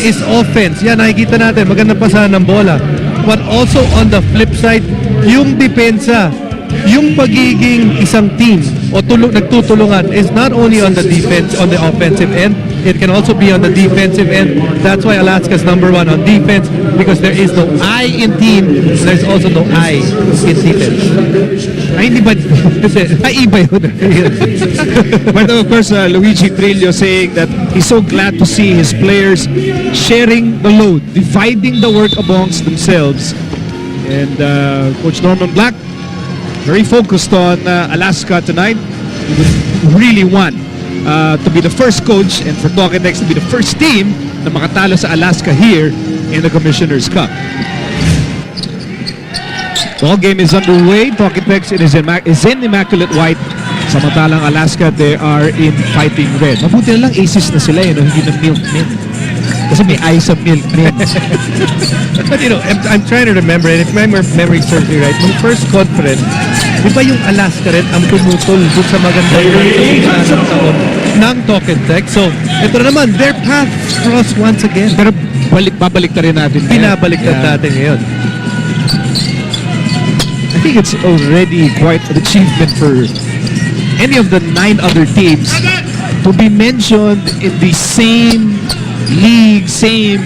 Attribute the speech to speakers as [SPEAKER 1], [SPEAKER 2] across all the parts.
[SPEAKER 1] is offense. Yan, nakikita natin, maganda pasahan ng bola. But also on the flip side, yung depensa, yung pagiging isang team o nagtutulungan is not only on the defense, on the offensive end, it can also be on the defensive end. That's why Alaska's #1 on defense, because there is no I in team, there's also no I in defense. Ay, hindi ba? Ay, iba yun.
[SPEAKER 2] But of course, Luigi Trillo saying that he's so glad to see his players sharing the load, dividing the work amongst themselves. And Coach Norman Black, very focused on Alaska tonight. He would really want to be the first coach and for Toketex to be the first team na makatalo sa Alaska here in the Commissioner's Cup. Ball game is underway. Toketex is in immaculate white. Samantalang Alaska, they are in fighting red. Mabuti na lang aces na sila yun, hindi na milk mint. Kasi may ice of milk mint.
[SPEAKER 1] But you know, I'm trying to remember, and if my memory serves me right, yung first conference, di ba yung Alaska rin ang tumutol dun sa maganda yung taon ng Toketex? So, ito na naman, their paths cross once again.
[SPEAKER 2] Pero babalik na rin natin.
[SPEAKER 1] Pinabaliktad natin ngayon.
[SPEAKER 2] I think it's already quite an achievement for any of the 9 other teams to be mentioned in the same league, same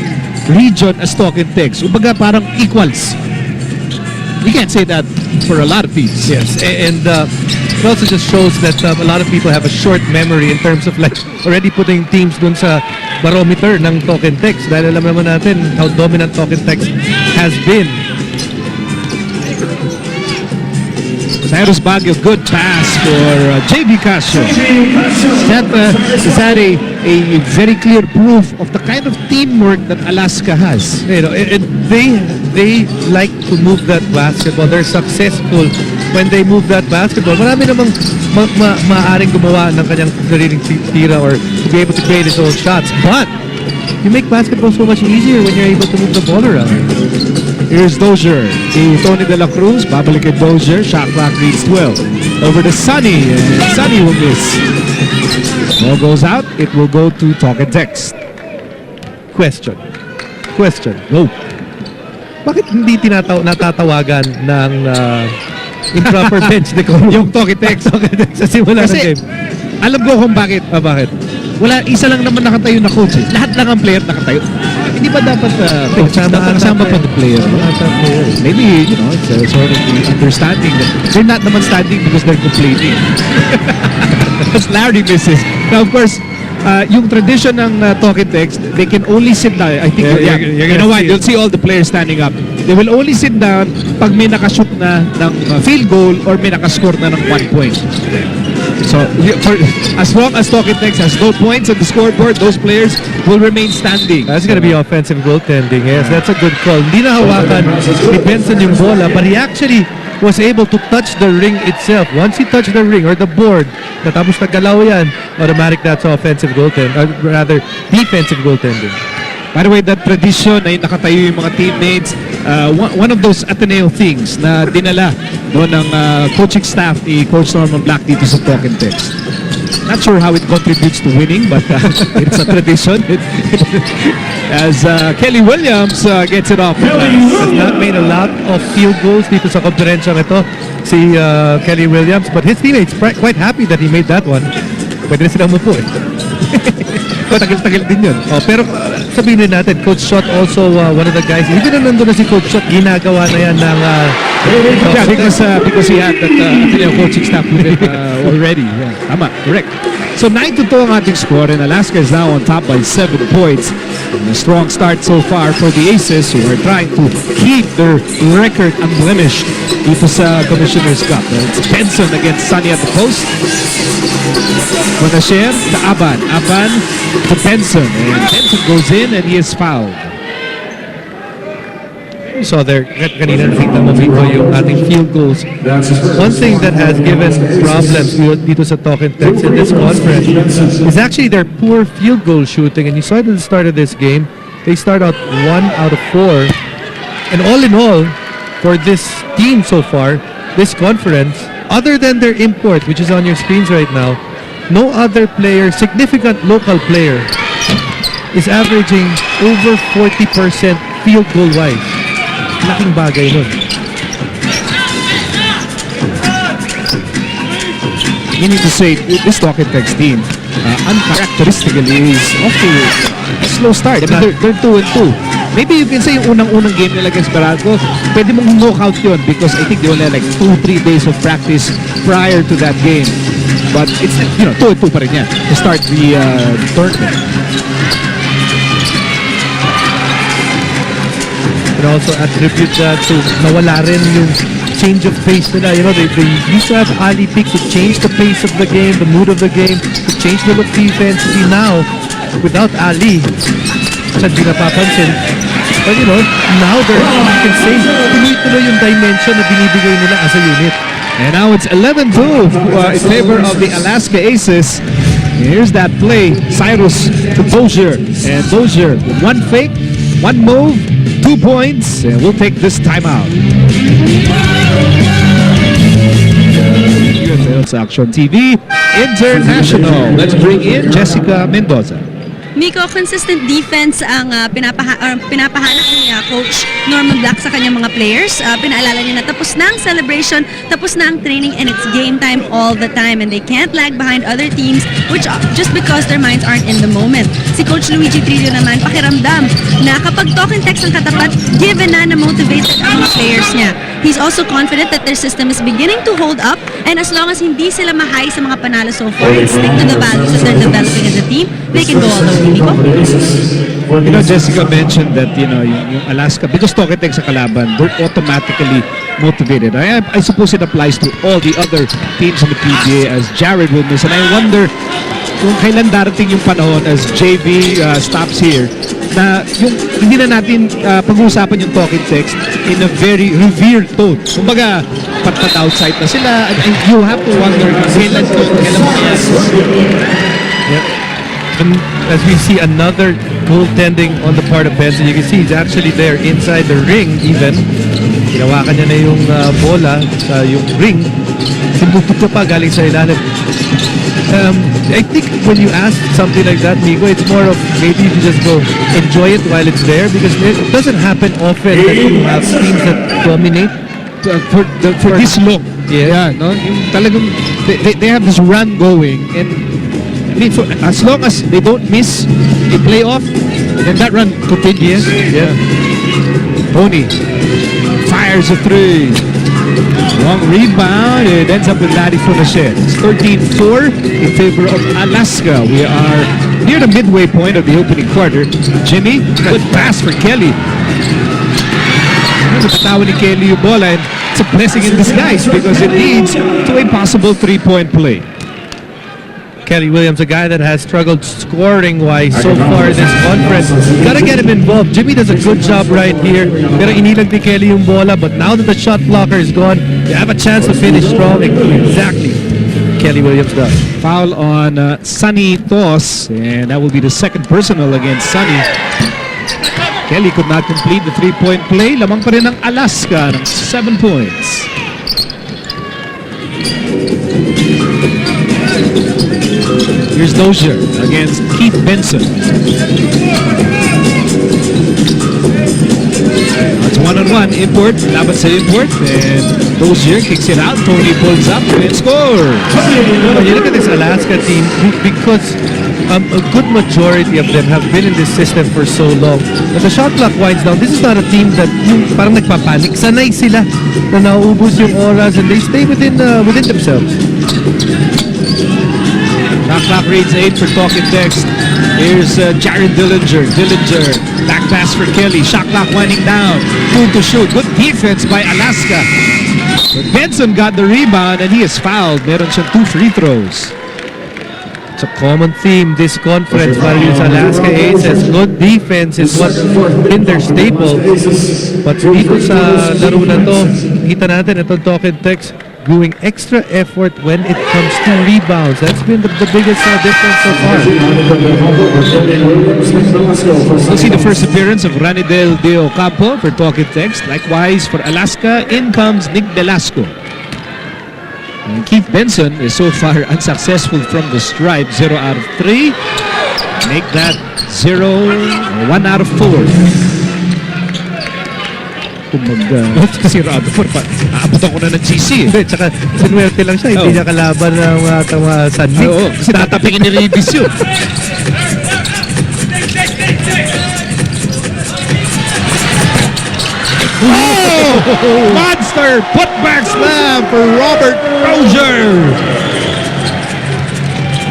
[SPEAKER 2] region as Toketex. Ubaga parang equals. You can't say that for a lot of teams.
[SPEAKER 1] Yes, and it also just shows that a lot of people have a short memory in terms of like already putting teams dun sa barometer ng Toketex. Dahil alam naman natin how dominant Toketex has been.
[SPEAKER 2] Cyrus Baguio, good pass for JB Casio. Is that a very clear proof of the kind of teamwork that Alaska has?
[SPEAKER 1] You know, they like to move that basketball. They're successful when they move that basketball. Marami namang maaaring gumawa ng kanyang sariling tira or to be able to create his own shots. But you make basketball so much easier when you're able to move the ball around.
[SPEAKER 2] Here's Dozier to Tony De La Cruz. Babalik at Dozier. Shot clock reads 12. Over to Sunny. And Sunny will miss. Ball goes out. It will go to Toketex.
[SPEAKER 1] Question.
[SPEAKER 2] Go.
[SPEAKER 1] Bakit hindi natatawagan ng improper bench
[SPEAKER 2] Yung Toketex
[SPEAKER 1] sa simula ng
[SPEAKER 2] Kasi,
[SPEAKER 1] game?
[SPEAKER 2] alam ko kung bakit.
[SPEAKER 1] Bakit?
[SPEAKER 2] Wala, isa lang naman nakatayo na coach. Lahat lang ang player nakatayo. Hindi ba dapat kasama pa the player? Maybe, you know, it's sort of the understanding that they're not naman standing because they're complaining. Because Larry misses. Now, of course, yung tradition ng Toketex, they can only sit down. I think, you know what? You'll see all the players standing up. They will only sit down pag may nakashoot na ng field goal or may nakascore na ng 1 point. So, as long as Toketex has no points on the scoreboard, those players will remain standing.
[SPEAKER 1] That's going to be offensive goaltending. Yes, that's a good call. Hindi na hawakan ni Benson yung bola, but he actually was able to touch the ring itself. Once he touched the ring or the board, natapos nagalaw yan, automatic that's offensive goaltending, or rather defensive goaltending.
[SPEAKER 2] By the way, that tradition na nakatayo yung mga teammates, one of those Ateneo things na dinala ng coaching staff ni Coach Norman Black dito sa Toketex. Not sure how it contributes to winning, but it's a tradition. As Kelly Williams gets it off.
[SPEAKER 1] Has not made a lot of field goals dito sa konferensyang ito, si Kelly Williams, but his teammates quite happy that he made that one. Pwede na silang umupo eh.
[SPEAKER 2] Tagal-tagal din yun.
[SPEAKER 1] Oh, pero sabihin din natin, Coach Shot also one of the guys, even na nandun na si Coach Shot, ginagawa na yan ng
[SPEAKER 2] because he had that Ateneo coaching staff with him already. Yeah. Tama, correct. So 9-2 ang ating score, and Alaska is now on top by 7 points. And a strong start so far for the Aces, who are trying to keep their record unblemished dito sa Commissioner's Cup. It's Benson against Sunny at the post. Monasher to Aban. Aban to Benson. And Benson goes in and he is fouled.
[SPEAKER 1] So there, kanina nakita mo dito yung ating field goals. One thing that has given problems dito sa Toketex in this conference is actually their poor field goal shooting. And you saw it at the start of this game. They start out 1 out of 4. And all in all, for this team so far, this conference, other than their import, which is on your screens right now, no other player, significant local player, is averaging over 40% field goal wise. Laking bagay nun.
[SPEAKER 2] You need to say, this Talk and Text team, uncharacteristically is off to a slow start. I mean, they're 2-2. Maybe you can say yung unang-unang game nila against Baralco, pwede mong knockout yun because I think they only had like 2-3 days of practice prior to that game. But it's, 2-2 pa rin yan to start the tournament.
[SPEAKER 1] You can also attribute that to nawala rin yung change of pace nila. They used to have Ali pick to change the pace of the game, the mood of the game, to change the look defensively. Now, without Ali, hindi napapansin. But now you can say, tuloy-tuloy yung dimension na binibigay nila as a unit.
[SPEAKER 2] And now it's 11-2 in favor of the Alaska Aces. Here's that play. Cyrus to Dozier. And Dozier with one fake, one move, 2 points, and we'll take this timeout. UFL's Action TV International. Let's bring in Jessica Mendoza.
[SPEAKER 3] Miko, consistent defense ang pinapahanap ni Coach Norman Black sa kanyang mga players. Pinaalala niya na tapos na ang celebration, tapos na ang training, and it's game time all the time. And they can't lag behind other teams just because their minds aren't in the moment. Si Coach Luigi Trillo naman, pakiramdam na kapag talk and text ang katapat, given na motivated ang mga players niya. He's also confident that their system is beginning to hold up, and as long as hindi sila mahay sa mga panalo so far and stick to the values that they're developing as a team, they can go all the way.
[SPEAKER 2] Jessica mentioned that, yung Alaska, because Talk and Text sa kalaban, they're automatically motivated. I suppose it applies to all the other teams in the PBA, as Jared will miss. And I wonder kung kailan darating yung panahon as JV stops here, na yung hindi na natin pag-uusapan yung Talk and Text in a very revered tone. Kumbaga, pat outside na sila, and you have to wonder kailan
[SPEAKER 1] And as we see another goaltending on the part of Benson, you can see he's actually there inside the ring even. Hinawakan niya na yung bola sa yung ring. Sinututo pa galing sa ilalim. I think when you ask something like that, Migo, it's more of maybe you just go enjoy it while it's there, because it doesn't happen often that you have teams that dominate
[SPEAKER 2] for this long. Yeah, no? Yung talagang they have this run going, and I mean, as long as they don't miss a playoff, then that run continues.
[SPEAKER 1] Yeah.
[SPEAKER 2] Tony fires a three. Long rebound. It ends up with Laddie Funachet. It's 13-4 in favor of Alaska. We are near the midway point of the opening quarter. Jimmy, good pass for Kelly. Napatawa ni Kelly yung bola, and it's a blessing in disguise because it leads to a possible three-point play.
[SPEAKER 1] Kelly Williams, a guy that has struggled scoring-wise so far this conference. Gotta get him involved. Jimmy does a good job right here. Pero inilag ni Kelly yung bola, but now that the shot blocker is gone, you have a chance to finish strong. Exactly. Kelly Williams does.
[SPEAKER 2] Foul on Sunny Toss, and that will be the second personal against Sunny. Kelly could not complete the three-point play. Lamang pa rin ng Alaska ng 7 points. Here's Dozier against Keith Benson. It's one-on-one. Import. Laban sa import. And Dozier kicks it out. Tony pulls up and scores.
[SPEAKER 1] When you look at this Alaska team, because a good majority of them have been in this system for so long, but the shot clock winds down. This is not a team that yung parang nagpapanik. Sanay sila na nauubos yung oras, and they stay within themselves.
[SPEAKER 2] Shot clock reads 8 for Talk and Text. Here's Jared Dillinger. Dillinger, back pass for Kelly. Shot clock winding down. 2 to shoot. Good defense by Alaska. But Benson got the rebound and he is fouled. Meron siyang 2 free throws.
[SPEAKER 1] It's a common theme this conference para yung Alaska Aces. Good defense is what's been their staple. But dito sa laro na to, kita natin itong Talk and Text doing extra effort when it comes to rebounds. That's been the biggest difference so far.
[SPEAKER 2] We'll see the first appearance of Ranidel De Ocampo for Talk and Text. Likewise for Alaska, in comes Nick Velasco. And Keith Benson is so far unsuccessful from the stripe. 0 out of 3. Make that 1 out of 4. Kung mag-sirado po, aabot ako na ng GC.
[SPEAKER 1] Hindi, tsaka sinuwerte lang siya. Hindi niya kalaban ng mga Sunmix.
[SPEAKER 2] Oo, kasi tatapingin ni Ribis yun. Oh! Monster putback slam for Robert Rozier.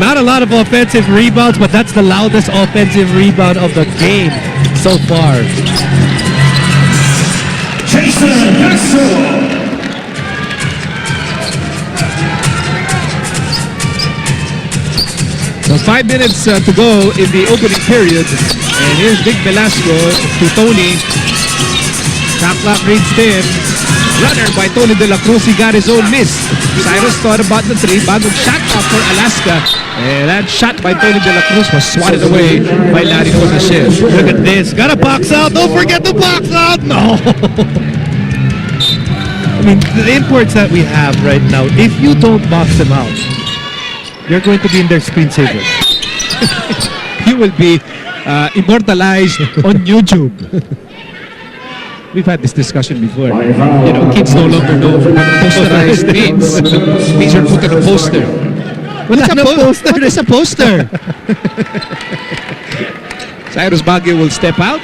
[SPEAKER 1] Not a lot of offensive rebounds, but that's the loudest offensive rebound of the game so far.
[SPEAKER 2] So 5 minutes to go in the opening period. And here's Big Velasco to Tony. Shot clock reads 10. Runner by Tony De La Cruz. He got his own miss. Cyrus thought about the 3. Bagong shot off for Alaska. And that shot by Tony De La Cruz was swatted away by Larry Cornachel.
[SPEAKER 1] Look at this. Gotta box out. Don't forget to box out. No. I mean, the imports that we have right now, if you don't box them out, you're going to be in their screensaver.
[SPEAKER 2] He will be immortalized on YouTube. We've had this discussion before. You know, kids no longer know what posterized means. Means you're put on a poster. What is a poster? Cyrus Baguio will step out.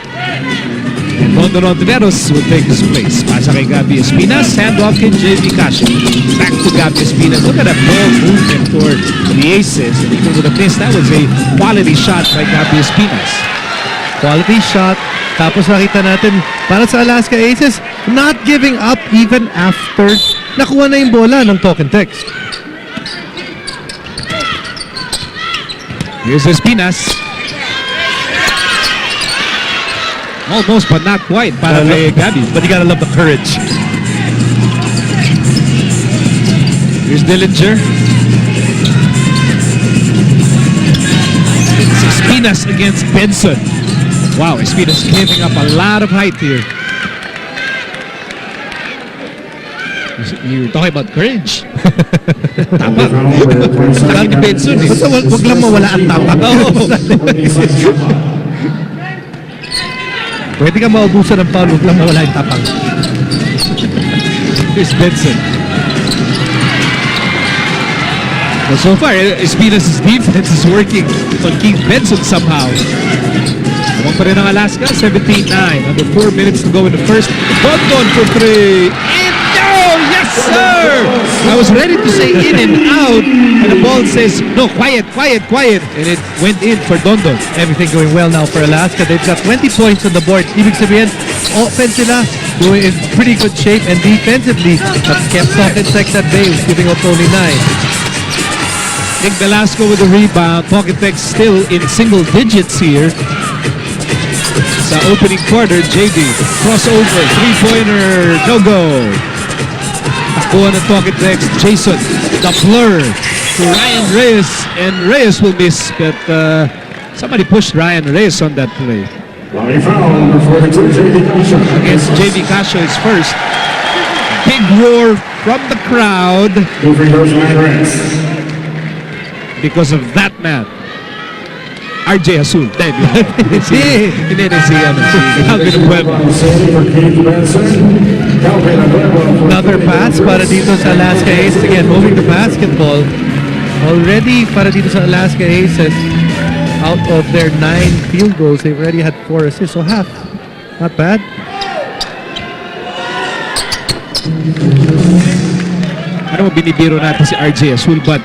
[SPEAKER 2] And Rondon Ontiveros will take his place. Pasa kay Gabby Espinas. Handoff kay JV Casio. Back to Gabby Espinas. Look at that ball movement for the Aces. And even with a miss, that was a quality shot by Gabby Espinas.
[SPEAKER 1] Quality shot. Tapos nakita natin, para sa Alaska Aces, not giving up even after nakuha na yung bola ng talk and text.
[SPEAKER 2] Here's Espinas. Almost, but not quite. Para kay Gabby.
[SPEAKER 1] But you gotta love the courage.
[SPEAKER 2] Here's Dillinger. It's Espinas against Benson. Wow, Espinas giving up a lot of height here. You were talking about courage. Tama. Laki ni Benson eh.
[SPEAKER 1] Basta wag lang mawala ang tapak. Pwede ka maubusan ng foul, wag lang mawala yung tapang.
[SPEAKER 2] Here's Benson. Well, so far, Espinas' defense is working on Keith Benson somehow. One pa rin ang Alaska, 17-9. Under 4 minutes to go in the first. Rondon for 3. And no! Yes, sir! I was ready to say in and out. And the ball says, no, quiet, quiet, quiet. And it went in for Dondon.
[SPEAKER 1] Everything going well now for Alaska. They've got 20 points on the board. Ibig sabihin, offense sila doing in pretty good shape, and defensively have kept Talk and Text at bay, giving up only 9.
[SPEAKER 2] Nick Velasco with the rebound. Pocket Text still in single digits here. Sa opening quarter, JD. Crossover, three-pointer, no go. Takbuhan ng Pocket Text, Jason. The blur to Ryan Reyes. And Reyes will miss, but somebody pushed Ryan Reyes on that play. Against JV Casio is first. Big roar from the crowd because of that man. RJ Azul. Hindi si Calvin Bueva.
[SPEAKER 1] Another pass para dito sa Alaska Aces. Again, moving the basketball. Already para dito sa Alaska Aces, out of their 9 field goals, they've already had 4 assists. So half. Not bad.
[SPEAKER 2] Ano mo binibiro natin si RJ Azul, but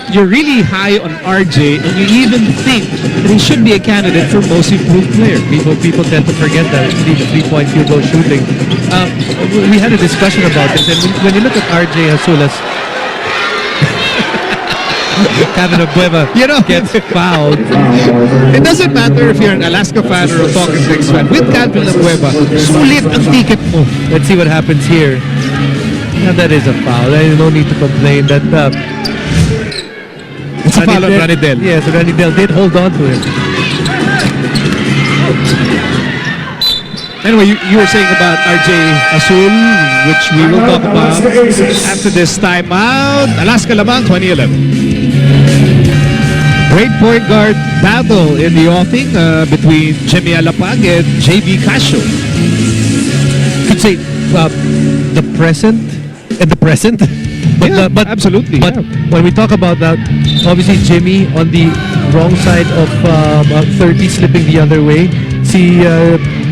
[SPEAKER 2] you're really high on RJ and you even think that he should be a candidate for most improved player.
[SPEAKER 1] People tend to forget that the 3-point field goal shooting. We had a discussion about this, and when you look at RJ Azulas, Kevin Bueva, gets fouled.
[SPEAKER 2] It doesn't matter if you're an Alaska fan or a Talking Text fan. With Calvin Bueva, sulit ang ticket mo.
[SPEAKER 1] Let's see what happens here. Now that is a foul. There's no need to complain that
[SPEAKER 2] it's a foul on Ranidel.
[SPEAKER 1] Yes, Ranidel did hold on to him.
[SPEAKER 2] Anyway, you were saying about RJ Azul, which we will talk about after this timeout. Alaska lamang, 2011. Great point guard battle in the offing between Jimmy Alapag and JV Casio.
[SPEAKER 1] Could say the present and the present.
[SPEAKER 2] Yeah,
[SPEAKER 1] But
[SPEAKER 2] absolutely,
[SPEAKER 1] But
[SPEAKER 2] yeah.
[SPEAKER 1] when we talk about that, obviously Jimmy on the wrong side of 30 slipping the other way. Si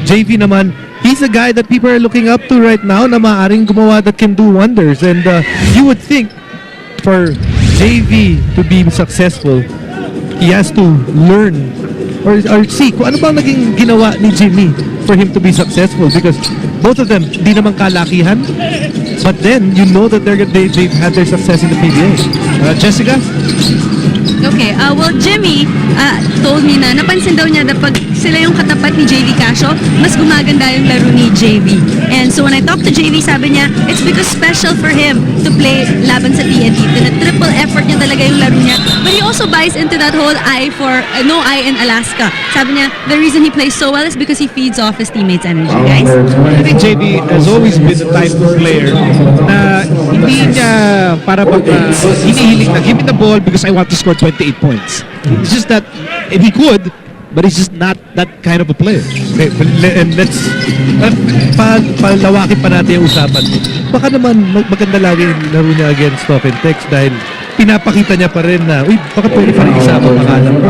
[SPEAKER 1] JV naman, he's a guy that people are looking up to right now na maaaring gumawa that can do wonders. And you would think for JV to be successful, he has to learn or see kung ano bang naging ginawa ni Jimmy for him to be successful, because both of them di naman kalakihan, but then you know that they've had their success in the PBA.
[SPEAKER 2] Jessica?
[SPEAKER 3] Okay, well, Jimmy told me na napansin daw niya na pag sila yung katapat ni JV Casio, mas gumaganda yung laro ni JV. And so when I talked to JV, sabi niya, it's because special for him to play laban sa TNT. Na triple effort niya talaga yung laro niya. But he also buys into that whole no eye in Alaska. Sabi niya, the reason he plays so well is because he feeds off his teammates' energy, guys.
[SPEAKER 2] I think JV has always been the type of player na hindi niya para bang hinihiling na, give me the ball because I want to score 28 points. It's just that if he could, but he's just not that kind of a player.
[SPEAKER 1] Okay, and let's palawakin pa natin yung usapan. Baka naman maganda lagi yung laro niya against Top and Tex dahil pinapakita niya pa rin na, uy, baka pwede pa rin isama pangalan ko.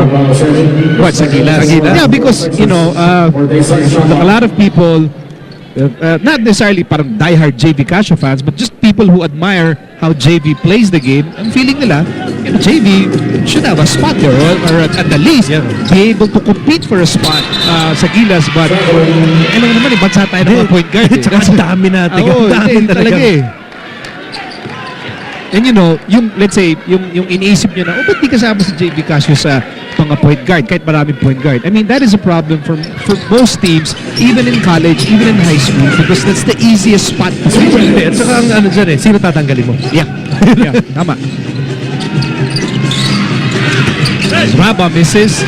[SPEAKER 2] What, sa Gilas? Yeah, because, you know, a lot of people, not necessarily parang diehard JV Casio fans, but just people who admire how JV plays the game, ang feeling nila, you know, JV should have a spot there, or at the least, be able to compete for a spot sa Gilas, but, lang naman, bansa tayo ng mga point guard.
[SPEAKER 1] Tsaka ang dami natin. Ang dami talaga.
[SPEAKER 2] And you know, yung, let's say, yung iniisip nyo na, ba't di kasama si JV Casio sa mga point guard, kahit maraming point guard? I mean, that is a problem for most teams, even in college, even in high school, because that's the easiest spot to play.
[SPEAKER 1] At saka ang ano dyan sino tatanggalin mo?
[SPEAKER 2] Yeah, yeah, tama. Raba misses.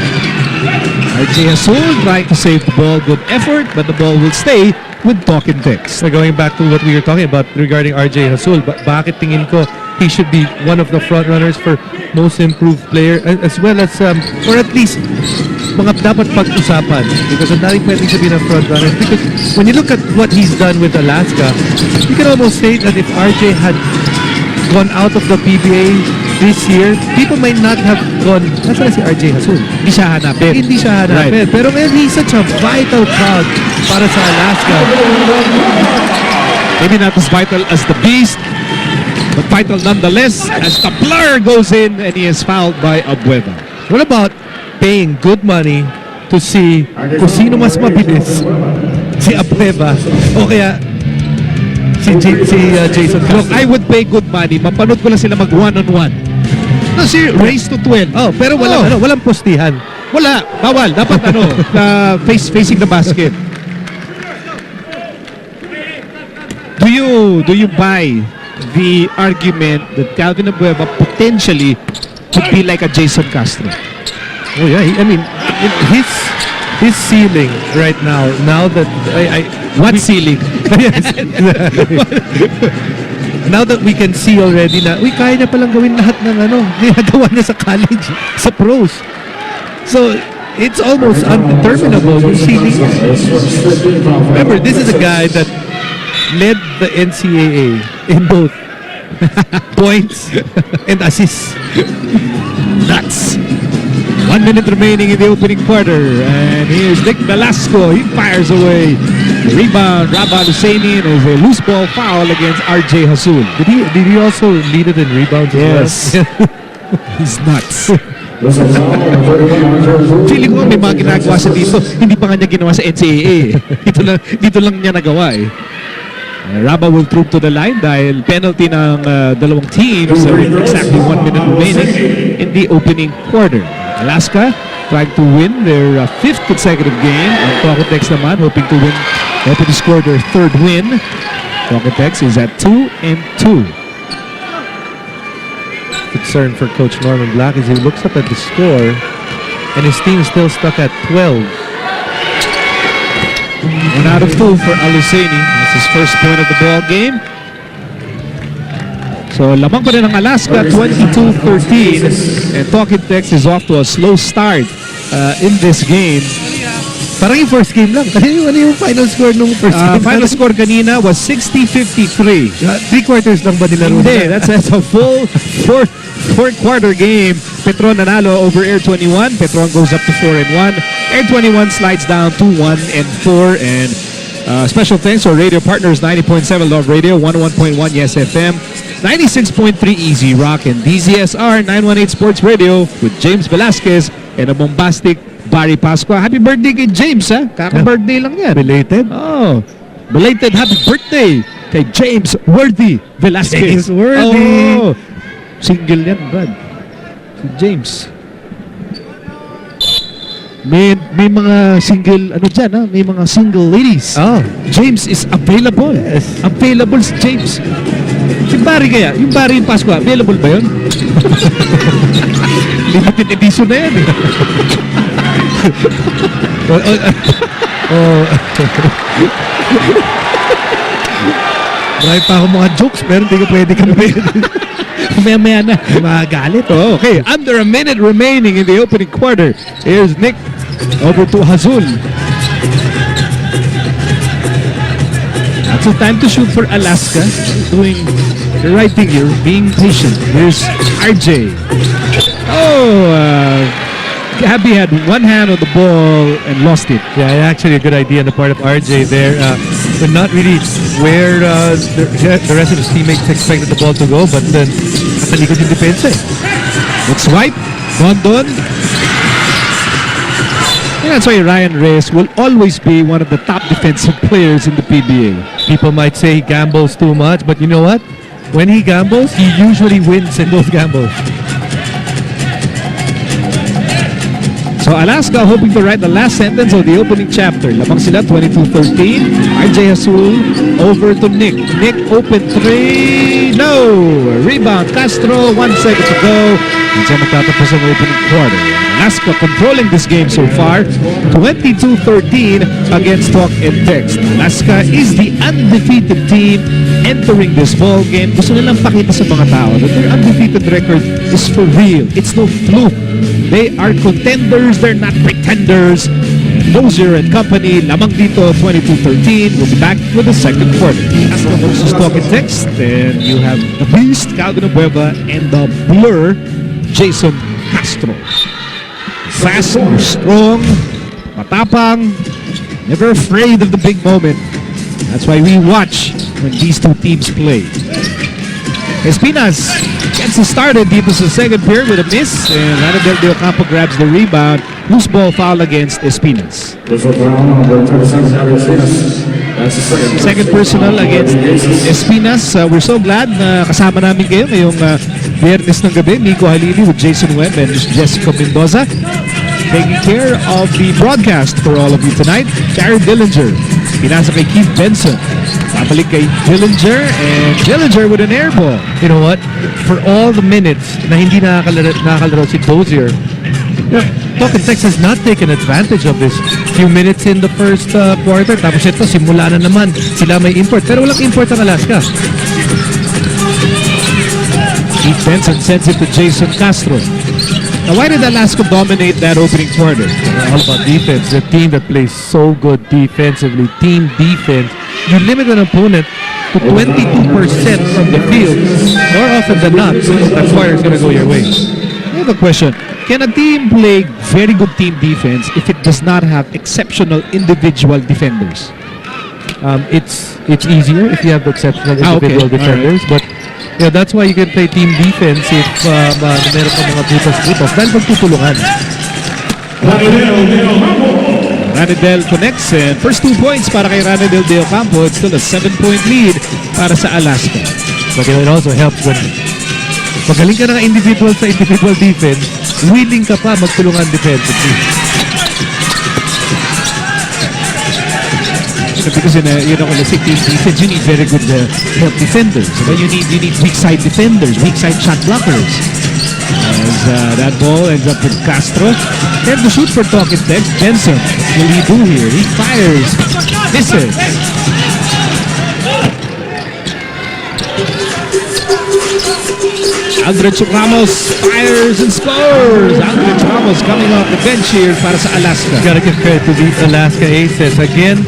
[SPEAKER 2] RJ Hasul trying to save the ball, good effort, but the ball will stay with Talk and Text.
[SPEAKER 1] So going back to what we were talking about regarding RJ Hasul, bakit tingin ko he should be one of the front runners for most improved player, as well as or at least mga dapat pag-usapan, because ang daming pwedeng sabihin ng front runner, because when you look at what he's done with Alaska, you can almost say that if RJ had gone out of the PBA this year, people might not have gone, nasa na si RJ Hasul?
[SPEAKER 2] Hindi siya hanapin.
[SPEAKER 1] Hindi siya hanapin.
[SPEAKER 2] Right.
[SPEAKER 1] Pero ngayon, he's such a vital cog para sa Alaska.
[SPEAKER 2] Maybe not as vital as the Beast, but vital nonetheless as the blur goes in and he is fouled by Abueva.
[SPEAKER 1] What about paying good money to see kung sino mas mabilis? Si Abueva o kaya si Jason Castro?
[SPEAKER 2] Look, I would pay good money. Mapanood ko lang sila mag one-on-one. No, sir, race to 12.
[SPEAKER 1] Oh, pero walang postihan.
[SPEAKER 2] Wala, bawal. Dapat facing the basket. Do you buy the argument that Calvin Abueva potentially could be like a Jason Castro?
[SPEAKER 1] Oh yeah, I mean his ceiling right now that
[SPEAKER 2] What ceiling?
[SPEAKER 1] yes. Now that we can see already na, kaya niya palang gawin lahat ng ginagawa niya sa college, sa pros. So, it's almost undeterminable yung ceiling. Remember, this is a guy that led the NCAA in both points and assists.
[SPEAKER 2] Nuts. 1 minute remaining in the opening quarter. And here's Nick Velasco. He fires away. Rebound, Rabah Husseini, and there's a loose ball foul against RJ Hasul.
[SPEAKER 1] Did he also lead it in rebounds?
[SPEAKER 2] Yes. He's nuts. Feeling ko may mga ginagawa sa dito. Hindi pa nga niya ginawa sa NCAA. Dito lang niya nagawa eh. Rabah will prove to the line dahil penalty ng dalawang teams. Exactly 1 minute remaining in the opening quarter. Alaska trying to win their fifth consecutive game. Ang Tokotex naman hoping to score their third win. Tokotex is at 2-2.
[SPEAKER 1] Concern for Coach Norman Black as he looks up at the score and his team is still stuck at 12.
[SPEAKER 2] 1 out of 2 for Al-Husseini. That's his first point of the ball game. So, lamang pa rin ang Alaska, 22-13. And Talking Tex is off to a slow start in this game.
[SPEAKER 1] Parang yung first game lang. Ano yung final score nung first game?
[SPEAKER 2] Final score kanina was 60-53.
[SPEAKER 1] 3 quarters lang ba nilaro?
[SPEAKER 2] Hindi, that's a full fourth quarter game. Petron nanalo over Air 21. Petron goes up to 4-1. Air 21 slides down to 1-4. And special thanks to our radio partners, 90.7 Love Radio, 101.1 Yes FM, 96.3 Easy Rock, and DZSR 918 Sports Radio with James Velasquez and a bombastic Barry Pasqua. Happy birthday kay James, ha? Kaka-birthday lang yan.
[SPEAKER 1] Belated?
[SPEAKER 2] Oh, belated happy birthday kay James Worthy Velasquez.
[SPEAKER 1] James Worthy.
[SPEAKER 2] Oh, single yan, Brad. Si James. May mga single, ano dyan, ha? May mga single ladies.
[SPEAKER 1] Oh.
[SPEAKER 2] James is available.
[SPEAKER 1] Yes.
[SPEAKER 2] Available si James. Si Barry kaya, yung Barry yung Pasqua, available ba yun? Limited edition na yan, eh.
[SPEAKER 1] Marami pa akong mga jokes pero hindi ko pwede kami.
[SPEAKER 2] Maya-maya na.
[SPEAKER 1] Magalit.
[SPEAKER 2] Oh, okay, under a minute remaining in the opening quarter. Here's Nick over to Hazul. That's the time to shoot for Alaska. Doing the right thing here, being patient. Here's RJ. Oh, Gabby had one hand on the ball and lost it.
[SPEAKER 1] Yeah, actually a good idea on the part of RJ there. But not really where the rest of his teammates expected the ball to go. But then, natalikod yung depensa eh.
[SPEAKER 2] Looks right. Dondon. And that's why Ryan Reyes will always be one of the top defensive players in the PBA.
[SPEAKER 1] People might say he gambles too much, but you know what? When he gambles, he usually wins in those gambles.
[SPEAKER 2] So Alaska hoping to write the last sentence of the opening chapter. Lamang sila 22-13. RJ Hazul over to Nick. Nick open three. No! Rebound. Castro. 1 second to go. And siya magtatapos ang opening quarter. Alaska controlling this game so far. 22-13 against Talk and Text. Alaska is the undefeated team entering this ball game. Gusto nilang pakita sa mga tao that their undefeated record is for real. It's no fluke. They are contenders, they're not pretenders. Dozier and company, lamang dito, 22-13. We'll be back with the second quarter. Alaska versus Talk and Text. And you have the Beast, Calvin Abueva, and the Blur, Jason Castro. Fast, strong, matapang, never afraid of the big moment. That's why we watch when these two teams play. Espinas gets it started dito sa second period with a miss, and Ranadel De Ocampo grabs the rebound. Loose ball foul against Espinas. Second personal against Espinas. We're so glad na kasama namin kayo ngayong Biyernes ng gabi. Nico Halili with Jason Webb and Jessica Mendoza taking care of the broadcast for all of you tonight. Jared Dillinger, pinasa kay Keith Benson. Babalik kay Dillinger, and Dillinger with an air ball.
[SPEAKER 1] You know what? For all the minutes na hindi nakakalaro si Dozier, Talk and Text has not taken advantage of this few minutes in the first quarter. Tapos ito, simula na naman. Sila may import. Pero walang import ang Alaska.
[SPEAKER 2] Keith Benson sends it to Jason Castro. Now, why did Alaska dominate that opening quarter?
[SPEAKER 1] All about defense. The team that plays so good defensively, team defense. You limit an opponent to 22% from the field. More often than not, that quarter is going to go your way.
[SPEAKER 2] I have a question. Can a team play very good team defense if it does not have exceptional individual defenders?
[SPEAKER 1] It's easier if you have exceptional individual
[SPEAKER 2] okay.
[SPEAKER 1] defenders, but yeah, that's why you can play team defense if meron ka mga butas-butas dahil magtutulungan.
[SPEAKER 2] Ranadel connects, and first 2 points para kay Ranadel De Ocampo. It's still a 7-point lead para sa Alaska.
[SPEAKER 1] But it also helps when magaling ka ng individual sa individual defense, willing ka pa magtulungan defensively.
[SPEAKER 2] Because in a classic team defense, you need very good help defenders. But you need weak side defenders, weak side shot blockers. As that ball ends up with Castro. And to shoot for Talk and Text, Benson. What will he do here? He fires. Misses. Aldrich Ramos fires and scores. Aldrich Ramos coming off the bench here para sa Alaska.
[SPEAKER 1] Gotta give credit to these Alaska Aces. Again,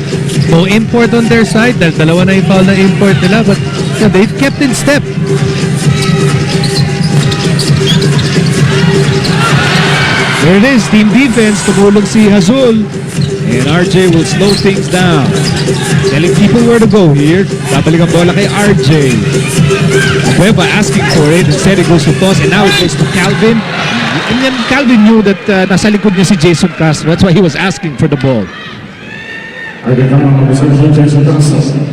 [SPEAKER 1] no import on their side. Dahil dalawa na yung foul na import nila. But they've kept in step.
[SPEAKER 2] There it is, team defense. Tumulong si Hazul. And RJ will slow things down. Telling people where to go here. Babalik ang bola kay RJ. Abueva asking for it. Instead it goes to Thurs. And now it goes to Calvin. And then Calvin knew that nasa likod niya si Jason Castro. That's why he was asking for the ball.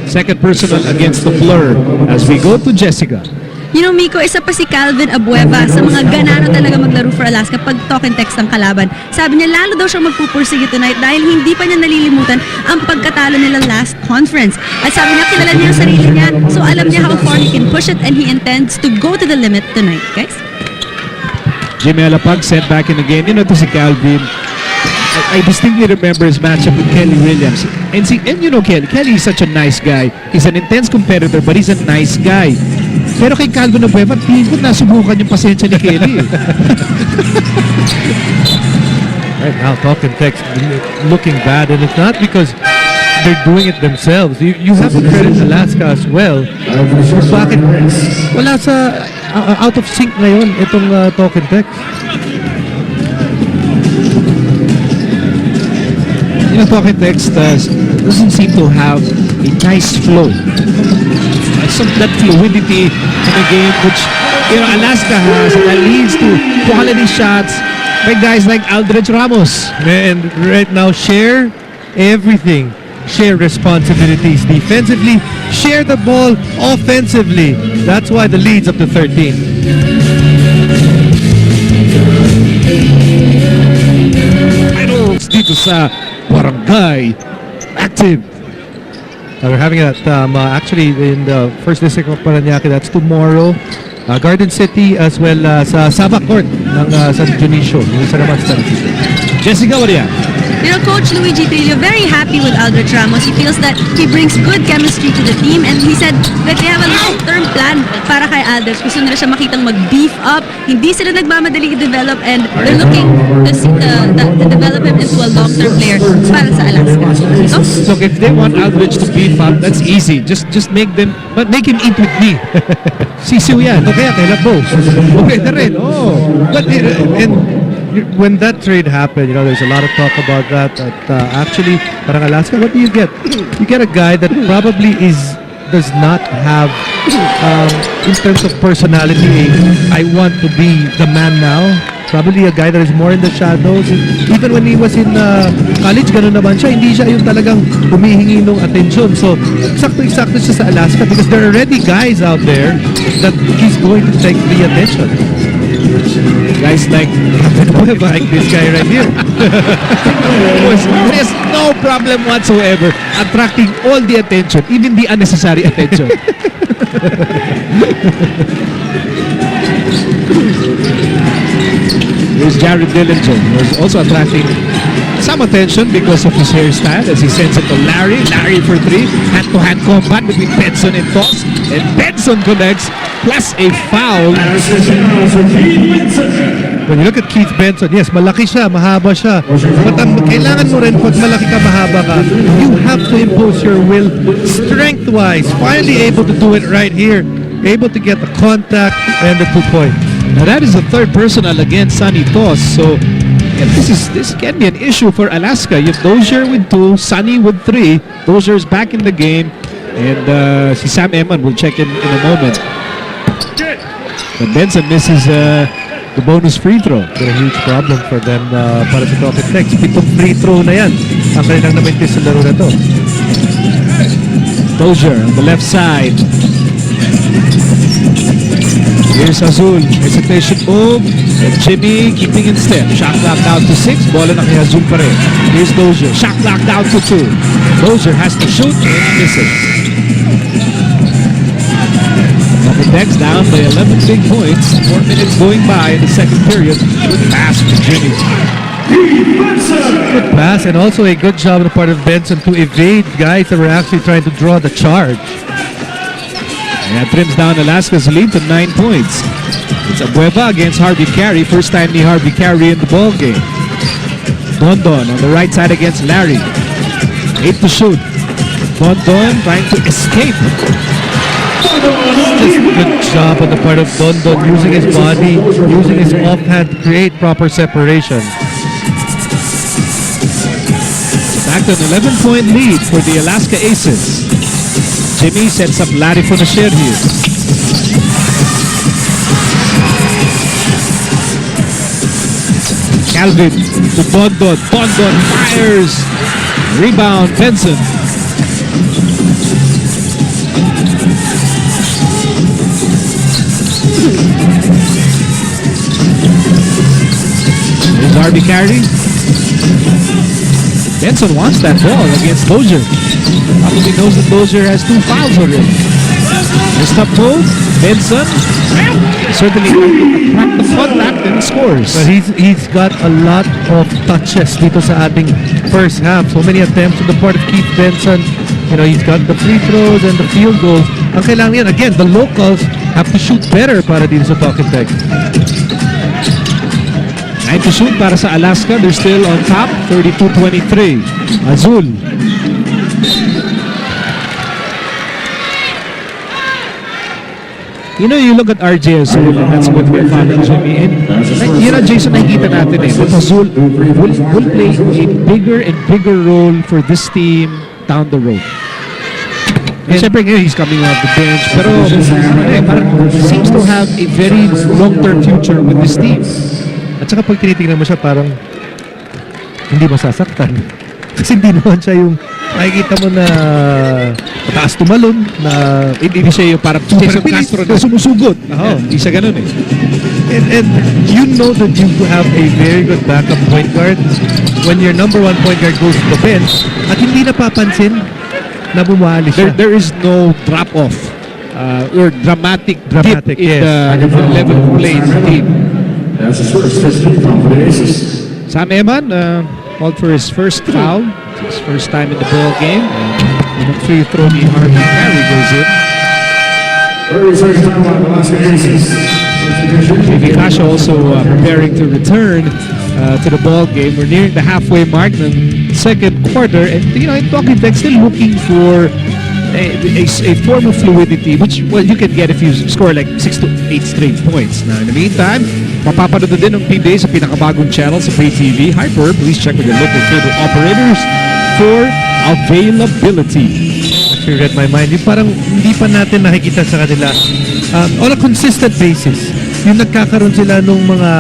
[SPEAKER 2] Second personal against the Blur as we go to Jessica.
[SPEAKER 3] You know, Miko, isa pa si Calvin Abueva sa mga ganano talaga maglaro for Alaska pag talk and text ng kalaban. Sabi niya, lalo daw siyang magpupursige tonight dahil hindi pa niya nalilimutan ang pagkatalo nila last conference. At sabi niya, kilala niya ang sarili niya, so alam niya how far he can push it and he intends to go to the limit tonight, guys.
[SPEAKER 2] Jimmy Alapag sent back in the game. You know, to si Calvin. I distinctly remember his matchup with Kelly Williams. And you know Kelly. Kelly is such a nice guy. He's an intense competitor, but he's a nice guy. Pero kay Calvin Abueva, tingin ko nasubukan yung pasensya ni Kelly.
[SPEAKER 1] Right now, talk and text looking bad, and it's not because they're doing it themselves. You have to credit Alaska as well. Bakit wala sa out of sync ngayon itong talk and text?
[SPEAKER 2] You know, talk and text doesn't seem to have a nice flow. That fluidity in the game which, you know, Alaska has, and that leads to quality shots by guys like Aldrich Ramos.
[SPEAKER 1] And right now, share everything. Share responsibilities defensively, share the ball offensively. That's why the lead's up to 13.
[SPEAKER 2] Titles dito sa Barangay Active.
[SPEAKER 1] We're having that actually in the first district of Parañaque. That's tomorrow. Garden City as well sa Sabak Court ng San Dionisio. Yung isa naman sa San Dionisio.
[SPEAKER 2] Jessica, what do you have?
[SPEAKER 3] You know, Coach Luigi Trillo, very happy with Aldrich Ramos. He feels that he brings good chemistry to the team and he said that they have a long-term plan para kay Aldrich. Gusto nila siya makitang mag-beef up. Hindi sila nagmamadali i-develop and they're looking to see to develop him into a long-term player para sa Alaska. So,
[SPEAKER 2] So if they want Aldrich to beef up, that's easy. Just make them, but make him eat with me. Sisiw yan.
[SPEAKER 1] O kaya kay Labo.
[SPEAKER 2] Okay na rin. Oh.
[SPEAKER 1] But when that trade happened, you know, there's a lot of talk about that. Actually, parang Alaska, what do you get? You get a guy that probably does not have, in terms of personality, I want to be the man now. Probably a guy that is more in the shadows. Even when he was in college, ganun naman siya. Hindi siya yung talagang humihingi ng atensyon. So, eksakto-eksakto siya sa Alaska because there are already guys out there that he's going to take the attention.
[SPEAKER 2] Guys like
[SPEAKER 1] this guy right here.
[SPEAKER 2] There's no problem whatsoever attracting all the attention, even the unnecessary attention. Here's Jared Dillinger, who's also attracting some attention because of his hairstyle as he sends it to Larry. Larry for three. Hand-to-hand combat between Benson and Thurs. And Benson connects, plus a foul.
[SPEAKER 1] When you look at Keith Benson, yes, malaki siya, mahaba siya. But kailangan mo rin pag malaki ka, mahaba ka, you have to impose your will strength-wise. Finally able to do it right here. Able to get the contact and the 2-point.
[SPEAKER 2] Now that is the third personal against Sunny Thurs. So yeah, this can be an issue for Alaska. You have Dozier with 2, Sunny with 3. Dozier is back in the game. And si Sam Eman will check in a moment. But Benson misses the bonus free throw.
[SPEAKER 1] It's a huge problem for them para sa Talk and Text. 7 free throw na yan. Ang kanilang namintis sa laro na to.
[SPEAKER 2] Dozier on the left side. Here's Azul. Hesitation move. And Jimmy keeping in step. Shot clock down to 6. Bola na kay Azul pa rin. Here's Dozier. Shot clock down to 2. Dozier has to shoot and misses. The Text down by 11 big points. 4 minutes going by in the second period. Good pass to Jimmy.
[SPEAKER 1] Good pass and also a good job on the part of Benson to evade guys that were actually trying to draw the charge.
[SPEAKER 2] And that trims down Alaska's lead to 9 points. It's Abueva against Harvey Carey. First time ni Harvey Carey in the ball game. Dondon on the right side against Larry. 8 to shoot. Dondon trying to escape.
[SPEAKER 1] Just good job on the part of Dondon, using his body, using his offhand to create proper separation.
[SPEAKER 2] Back to an 11-point lead for the Alaska Aces. Jimmy sets up Larry Fonacher here. Calvin to Dondon. Dondon fires. Rebound, Benson. There's Harvey Carey. Benson wants that ball against Dozier. Probably knows that Dozier has 2 fouls already. There's top move. Benson certainly attract the floodlight and he scores.
[SPEAKER 1] But he's got a lot of touches dito sa ating first half. So many attempts on the part of Keith Benson. You know, he's got the free throws and the field goals. Ang kailangan yan, again, the locals have to shoot better para dito sa Talk and Text.
[SPEAKER 2] 9 to shoot para sa Alaska. They're still on top. 32-23. Azul. You know, you look at RJ Azul, and that's what we're following, Jimmy. And, you know, Jason, nakikita natin that Azul will play a bigger and bigger role for this team down the road. And syempre ngayon, he's coming off the bench, pero parang seems to have a very long-term future with this team.
[SPEAKER 1] At saka pag tinitingnan mo siya, parang hindi masasaktan. Kasi hindi naman siya yung makikita mo na mataas tumalon, na
[SPEAKER 2] Hindi siya yung parang Jason Castro na sumusugod. Hindi siya ganun eh.
[SPEAKER 1] and you know that you have a very good backup point guard when your number 1 point guard goes to the bench at hindi napapansin na bumali siya.
[SPEAKER 2] There is no drop-off or dramatic dip in the level of play in the team.
[SPEAKER 4] That's his first 15 foul for the Aces.
[SPEAKER 2] Sam Eman called for his first foul. It's his first time in the ball game. And the free throw ni Harvey Carey goes in.
[SPEAKER 4] Very first time on the Alaska Aces.
[SPEAKER 2] JV Kasha also preparing to return to the ball game. We're nearing the halfway mark ng second quarter. And, you know, in Talking Tech, still looking for a form of fluidity, which, well, you can get if you score like 6 to 8 straight points. Now, in the meantime, mapapanood din ng PBA sa pinakabagong channel sa Pay TV. Hyper, please check with your local cable operators for availability.
[SPEAKER 1] You read my mind. Yung parang hindi pa natin nakikita sa kanila on a consistent basis. Yung nagkakaroon sila nung mga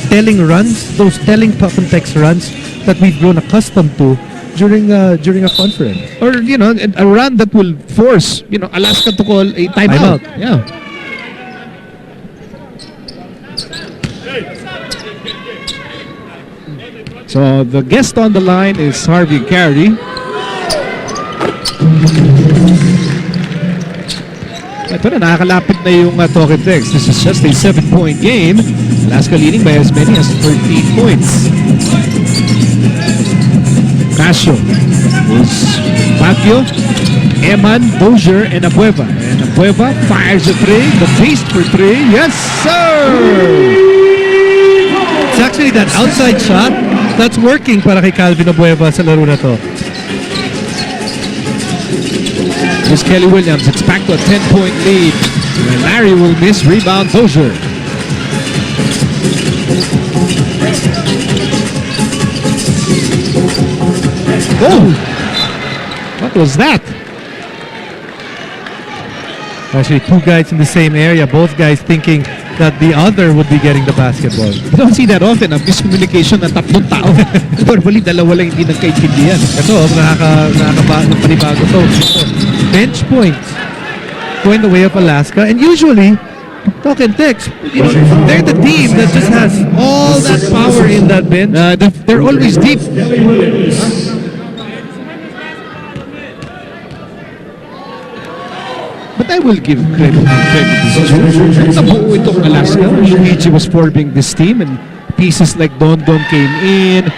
[SPEAKER 1] telling runs, those telling Talk and Text runs that we've grown accustomed to during a conference.
[SPEAKER 2] Or, you know, a run that will force, you know, Alaska to call a timeout. Yeah. So, the guest on the line is Harvey Carey. Ito na, nakakalapit na yung Talk and Text. This is just a 7-point game. Alaska leading by as many as 13 points. Casio is Baguio, Eman, Dozier, and Abueva. And Abueva fires a 3. The beast for 3. Yes, sir!
[SPEAKER 1] It's actually that outside shot that's working para kay Calvin Abueva sa laro na to.
[SPEAKER 2] Here's Kelly Williams. It's back to a 10-point lead. And Larry will miss. Rebound, Dozier. Oh! What was that?
[SPEAKER 1] Actually, 2 guys in the same area, both guys thinking that the other would be getting the basketball.
[SPEAKER 2] You don't see that often, ang miscommunication ng tatlong tao. Normally, dalawa lang hindi nagkaintindihan.
[SPEAKER 1] Ito, nakakapanibago to. Bench points going the way of Alaska. And usually, Talk and Text, you know, they're the team that just has all that power in that bench.
[SPEAKER 2] They're always deep. But I will give credit to credit. Nabuo itong Alaska. Luigi was forming this team and pieces like Dondon came in,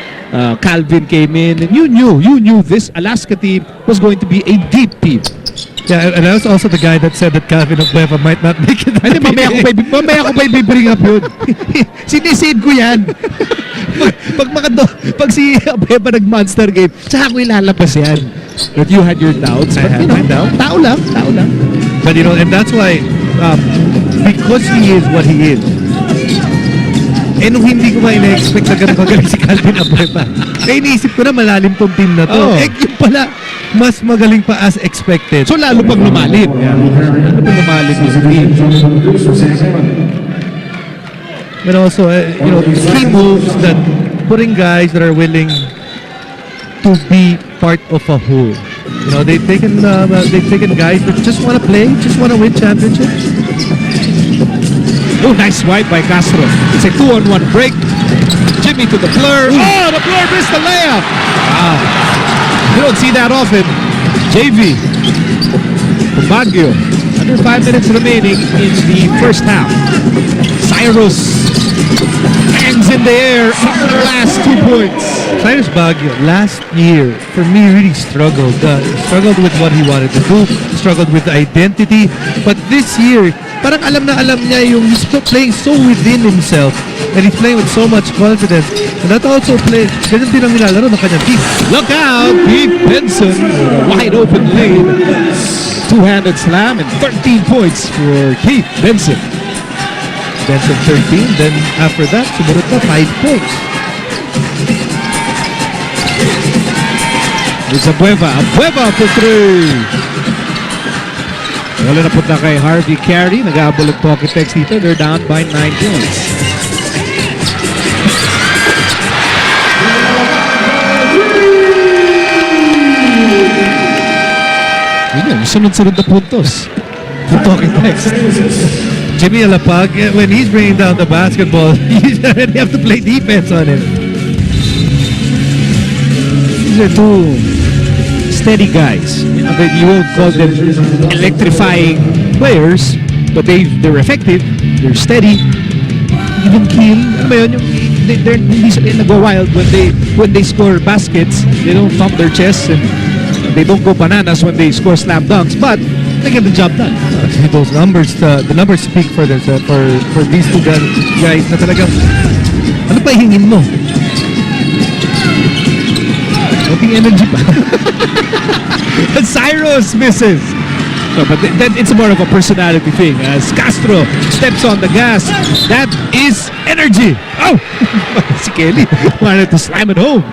[SPEAKER 2] Calvin came in, and you knew this Alaska team was going to be a deep team.
[SPEAKER 1] Yeah, and I was also the guy that said that Calvin Abueva might not make it.
[SPEAKER 2] Hindi, mamaya ko pa bring up yun. Sinisave ko yan. Pag si Abueva nag-monster game, saka ko ilalabas yan. That you had your doubts.
[SPEAKER 1] I
[SPEAKER 2] But
[SPEAKER 1] had
[SPEAKER 2] you know,
[SPEAKER 1] my doubt.
[SPEAKER 2] Tao lang.
[SPEAKER 1] But you know, and that's why, because he is what he is, nung hindi ko nga ina-expect na ganun magaling si Calvin Abueva. Kaya iniisip ko na malalim tong team na to.
[SPEAKER 2] Oo.
[SPEAKER 1] Yung pala, mas magaling pa as expected.
[SPEAKER 2] So lalo pang lumalim. Lalo pang lumalim yung team.
[SPEAKER 1] But also, you know, key moves that putting guys that are willing to be part of a whole. You know, they've taken guys that just want to play, just want to win championships.
[SPEAKER 2] Oh, nice wipe by Castro. It's a 2-on-1 break. Jimmy to the blur. Oh, the blur missed the layup. Wow. You don't see that often. JV. Baguio. Under 5 minutes remaining in the first half. Cyrus hangs in the air in the last 2 points.
[SPEAKER 1] Cyrus Baguio, last year, for me, really struggled. Struggled with what he wanted to do, struggled with identity. But this year, parang alam na alam niya yung he's playing so within himself and he's playing with so much confidence. And that also plays, ganyan din ang nilalaro ng kanyang team.
[SPEAKER 2] Look out, Pete Benson with a wide open lane. Two-handed slam and 13 points for Keith Benson.
[SPEAKER 1] Benson 13, then after that, sumunod na 5 points.
[SPEAKER 2] It's Abueva for 3. Wala na punta kay Harvey Carey. Nag-aabol ang pocket text dito. They're down by 9 points. Yun, sunod-sunod na puntos.
[SPEAKER 1] The talking text. Jimmy Alapag, when he's bringing down the basketball, you already have to play defense on him.
[SPEAKER 2] These are two steady guys. I mean, you won't call them electrifying players, but they're effective, they're steady, even keel. Ano ba yun? They're hindi sila nag-wild when they score baskets. They don't thump their chests and they don't go bananas when they score slam dunks, but they get the job done.
[SPEAKER 1] Those numbers, the numbers speak for themselves, for these two guys na talagang, ano pa hingin mo?
[SPEAKER 2] Mating energy pa. Cyrus misses. No, but then it's more of a personality thing. As Castro steps on the gas, that is energy. Oh, si Kelly wanted to slam it home.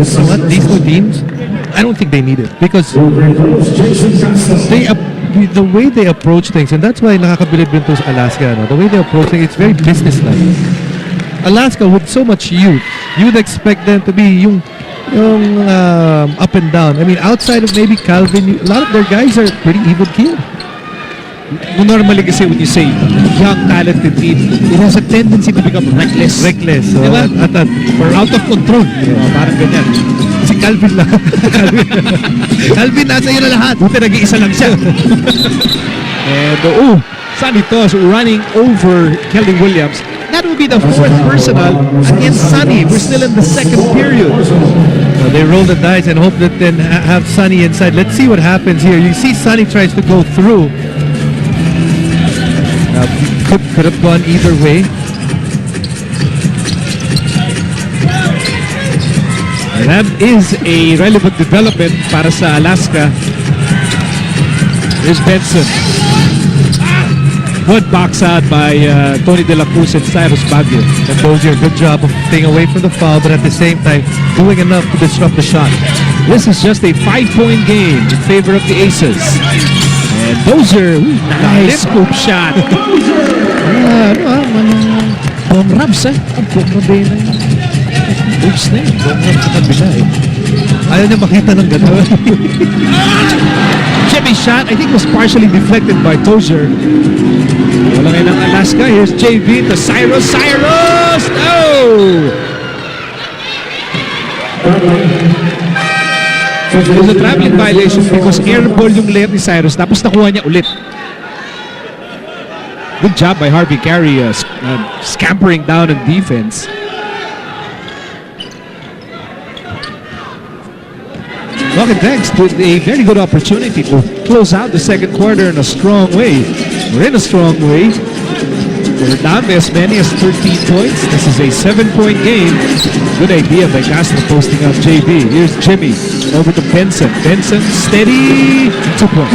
[SPEAKER 1] So what, these two teams, I don't think they need it because the way they approach things, and that's why nakakabilib din to sa Alaska, no? The way they approach things, it's very businesslike. Alaska, with so much youth, you'd expect them to be yung up and down. I mean, outside of maybe Calvin, a lot of their guys are pretty even keel.
[SPEAKER 2] Normally kasi when you say young talented team, it has a tendency to become reckless.
[SPEAKER 1] Reckless. So
[SPEAKER 2] Diba?
[SPEAKER 1] or
[SPEAKER 2] Out of control. Parang ganyan.
[SPEAKER 1] si Calvin lang. Calvin, nasa iyo na lahat.
[SPEAKER 2] Buti nag-iisa lang siya. And Sonny Thurs running over Kelly Williams. That would be the 4th personal against Sonny. We're still in the 2nd period.
[SPEAKER 1] So they roll the dice and hope that then have Sonny inside. Let's see what happens here. You see Sonny tries to go through. Could have gone either way.
[SPEAKER 2] And that is a relevant development para sa Alaska. Here's Benson. Good box out by Tony De La Cruz and Cyrus Baguio.
[SPEAKER 1] And Dozier, good job of staying away from the foul, but at the same time, doing enough to disrupt the shot.
[SPEAKER 2] This is just a 5-point game in favor of the Aces. And Dozier, nice scoop shot. Bong Rabs, Ang bong din ng oops na yun.
[SPEAKER 1] Bong Rabs sa kabila eh. Ayaw niya makita ng gano'n.
[SPEAKER 2] Jimmy's shot, I think, was partially deflected by Dozier. Wala ngayon ng Alaska. Here's JV to Cyrus. Cyrus! No! It was a traveling violation because airball yung layup ni Cyrus tapos nakuha niya ulit. Good job by Harvey Carey scampering down in defense. Rocket Text with a very good opportunity to close out the second quarter in a strong way. We're in a strong way. We're down by as many as 13 points. This is a 7-point game. Good idea by Castro posting up JB. Here's Jimmy over to Benson. Benson steady. 2 points.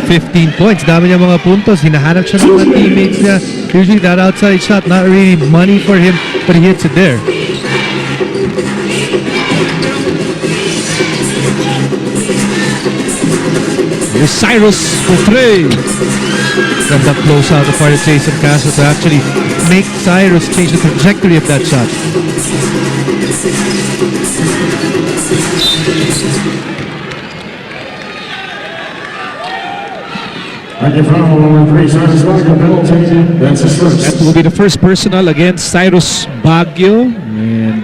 [SPEAKER 1] 15 points. Dami niya mga puntos. Hinahanap siya ng mga teammates niya. Usually that outside shot, not really money for him, but he hits it there.
[SPEAKER 2] Here's Cyrus for 3.
[SPEAKER 1] Ganda close out the part of Jason Castro to actually make Cyrus change the trajectory of that shot.
[SPEAKER 4] And your foul, number 3, Cyrus Baguio, penalty. That's his first.
[SPEAKER 2] That will be the first personal against Cyrus Baguio. And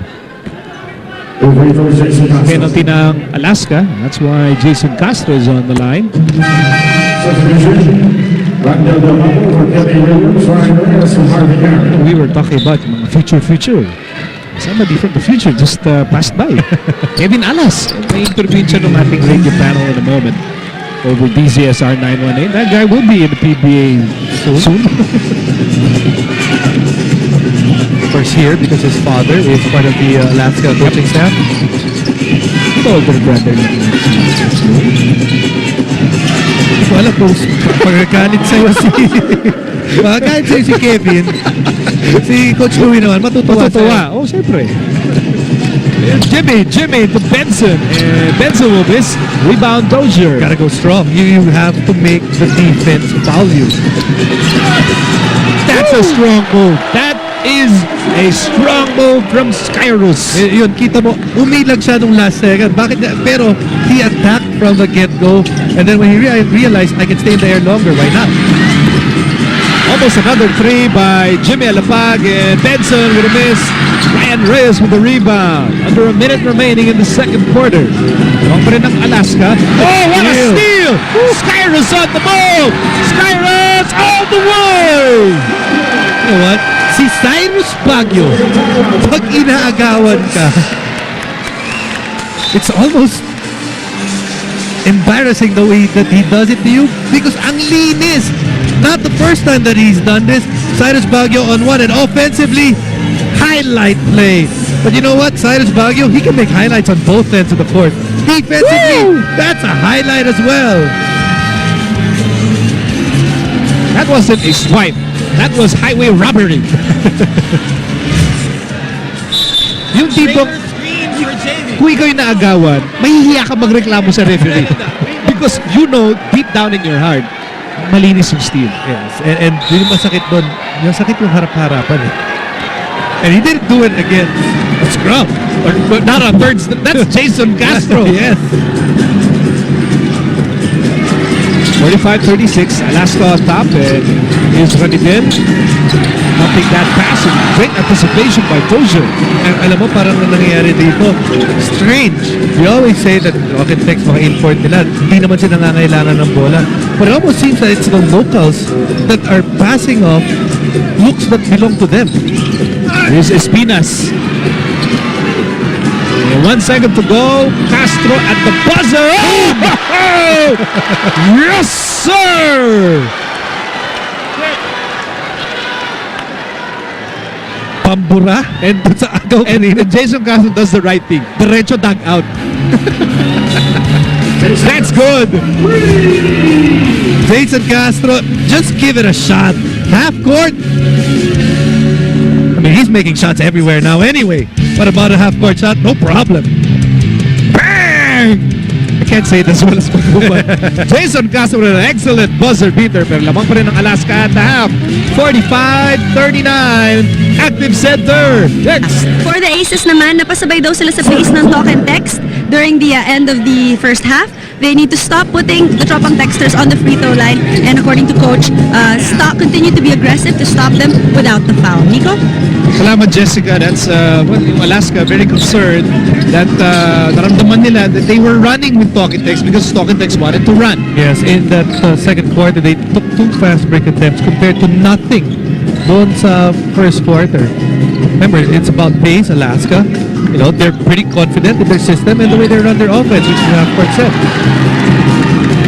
[SPEAKER 4] Referee for Jason Castro.
[SPEAKER 2] penalty ng Alaska. That's why Jason Castro is on the line.
[SPEAKER 4] Substitution. Randall Del Mapo for Kevin Williams, Ryan Reyes, and Harvey Garrett.
[SPEAKER 2] We were talking about yung mga future. Somebody from the future just passed by. Kevin Alas. May interview siya ng ating radio panel in a moment over DZSR 918. That guy will be in the PBA soon.
[SPEAKER 1] Of course here, because his father is part of the Alaska coaching staff.
[SPEAKER 2] Older brother.
[SPEAKER 1] Wala po, pagkakalit sa'yo pagkakalit sa'yo si Kevin, si Coach Louie naman, matutuwa sa'yo.
[SPEAKER 2] Oh, siyempre. Jimmy to Benson. And Benson will miss. Rebound Dozier.
[SPEAKER 1] Gotta go strong. You have to make the defense foul you.
[SPEAKER 2] That's a strong move. That is a strong move from Skyrus.
[SPEAKER 1] Yun, kita mo, umilag siya nung last second. Bakit? Pero he attacked from the get-go, and then when he realized I can stay in the air longer, why not?
[SPEAKER 2] Almost another 3 by Jimmy Alapag, and Benson with a miss. Ryan Reyes with the rebound. Under a minute remaining in the second quarter. Long pa rin ng Alaska. Oh, what a steal! Skyrus on the ball! Skyrus all the way!
[SPEAKER 1] You know what? Si Cyrus Baguio, pag inaagawan ka, it's almost embarrassing the way that he does it to you because ang linis. Not the first time that he's done this. Cyrus Baguio on one, and offensively, highlight play. But you know what? Cyrus Baguio, he can make highlights on both ends of the court. Defensively, that's a highlight as well.
[SPEAKER 2] That wasn't a swipe. That was highway robbery. Yung tipong, kung ikaw yung naagawan, mahihiya ka magreklamo sa referee. Because you know, deep down in your heart, malinis yung steal.
[SPEAKER 1] Yes, and yung masakit doon, yung sakit yung harap-harapan eh. And he didn't do it again. A scrum. But not on Thurs. That's Jason Castro. Yes.
[SPEAKER 2] 45-36, Alaska on top, and here's Ranibin. Nothing that pass, and great anticipation by Dozier.
[SPEAKER 1] Alam mo, parang nangyayari dito. Strange. We always say that Rocket Text, mga import nila, hindi naman sila nangangailangan ng bola. But it almost seems that it's the locals that are passing off looks that belong to them.
[SPEAKER 2] Here's Espinas. And 1 second to go. Castro at the buzzer. Oh! Yes, sir!
[SPEAKER 1] Pambura and sa agaw kanina.
[SPEAKER 2] And Jason Castro does the right thing. Diretso dug out. That's good.
[SPEAKER 1] Jason Castro, just give it a shot. Half court. I mean, he's making shots everywhere now anyway. What about a half court shot? No problem.
[SPEAKER 2] Bang! I can't say it as well as Pagkuban. Jason Castro with an excellent buzzer beater, pero lamang pa rin ng Alaska at the half. 45-39. Active center. Next.
[SPEAKER 3] For the Aces naman, napasabay daw sila sa pace ng talk and text during the end of the first half. They need to stop putting the tropang texters on the free throw line, and according to coach, continue to be aggressive to stop them without the foul. Nico?
[SPEAKER 2] Salamat, Jessica. That's yung Alaska very concerned that naramdaman nila that they were running with talking text because talking text wanted to run.
[SPEAKER 1] Yes, in that second quarter, they took 2 fast break attempts compared to nothing doon sa first quarter. Remember, it's about pace, Alaska. they're pretty confident in their system and the way they run their offense, which is half-court set.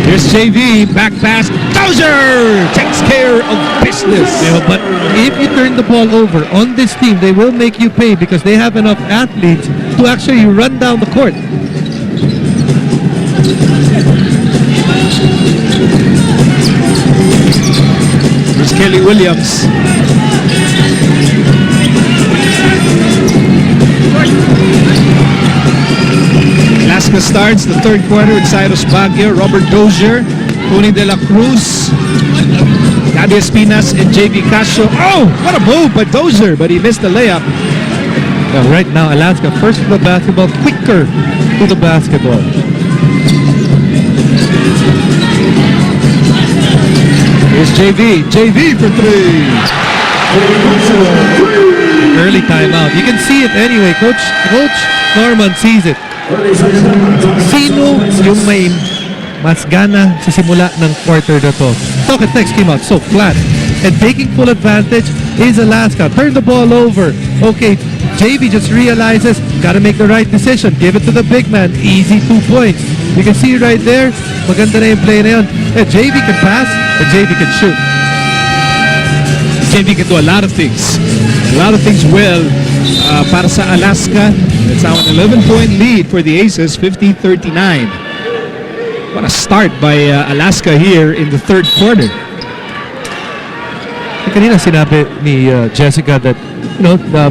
[SPEAKER 2] Here's JV, back pass, Thurs takes care of business.
[SPEAKER 1] But if you turn the ball over on this team, they will make you pay because they have enough athletes to actually run down the court.
[SPEAKER 2] Here's Kelly Williams. Alaska starts the third quarter with Cyrus Baguio, Robert Dozier, Tony De La Cruz, Gabby Espinas, and JV Casio. Oh, what a move by Dozier, but he missed the layup.
[SPEAKER 1] Well, right now, Alaska first to the basketball, quicker to the basketball.
[SPEAKER 2] Here's JV for three.
[SPEAKER 1] Early timeout. You can see it anyway. Coach Norman sees it. Sino yung may mas gana sa simula ng quarter na to? Talk and text came out so flat. And taking full advantage is Alaska. Turn the ball over. Okay, JV just realizes, gotta make the right decision. Give it to the big man. Easy 2 points. You can see right there, maganda na yung play na yun. JV can pass, and JV can shoot.
[SPEAKER 2] JV can do a lot of things. A lot of things well para sa Alaska. It's now an 11-point lead for the Aces, 50-39. What a start by Alaska here in the third quarter.
[SPEAKER 1] Kanina sinabi ni Jessica that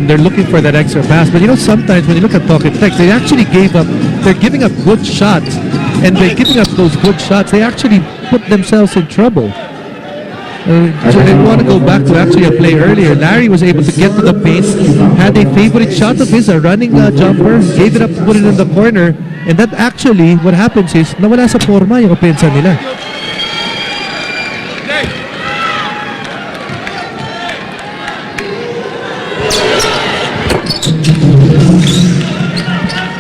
[SPEAKER 1] they're looking for that extra pass, but sometimes when you look at talk and text, they're giving up good shots, and by giving up those good shots, they actually put themselves in trouble. So I want to go back to actually a play earlier. Larry was able to get to the paint, had a favorite shot of his, a running jumper, gave it up to put it in the corner, and that actually, what happens is, nawala sa forma yung opensa nila.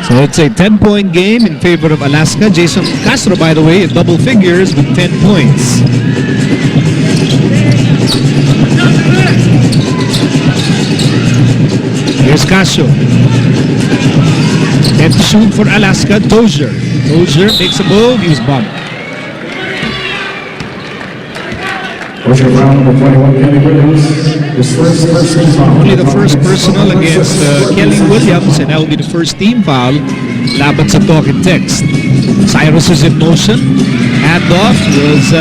[SPEAKER 2] So it's a 10-point game in favor of Alaska. Jason Castro, by the way, in double figures with 10 points. Here's Castro. And to shoot for Alaska, Dozier. Dozier makes a move. He was bumped.
[SPEAKER 4] Personal foul number 21, Kelly Williams. His first personal foul.
[SPEAKER 2] Only the first personal against Kelly Williams, and that will be the first team foul. Laban sa talk and text. Cyrus is in motion. Handoff was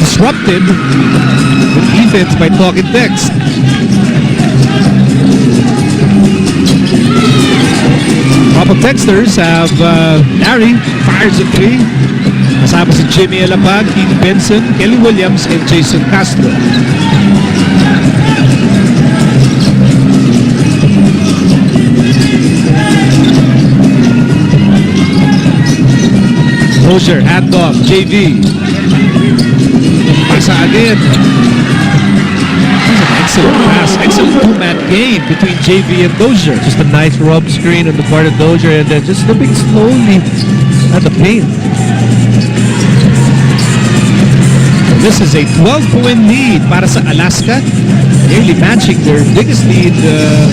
[SPEAKER 2] disrupted with defense by talk and text. Couple texters have Larry fires a three. Kasama si Jimmy Alapag, Keith Benson, Kelly Williams, and Jason Castro. Dozier, handoff, JV. Pasa again. Excellent pass, excellent two-man game between JV and Dozier.
[SPEAKER 1] Just a nice rub screen on the part of Dozier, and then just slipping slowly at the paint.
[SPEAKER 2] This is a 12-point lead para sa Alaska, nearly matching their biggest lead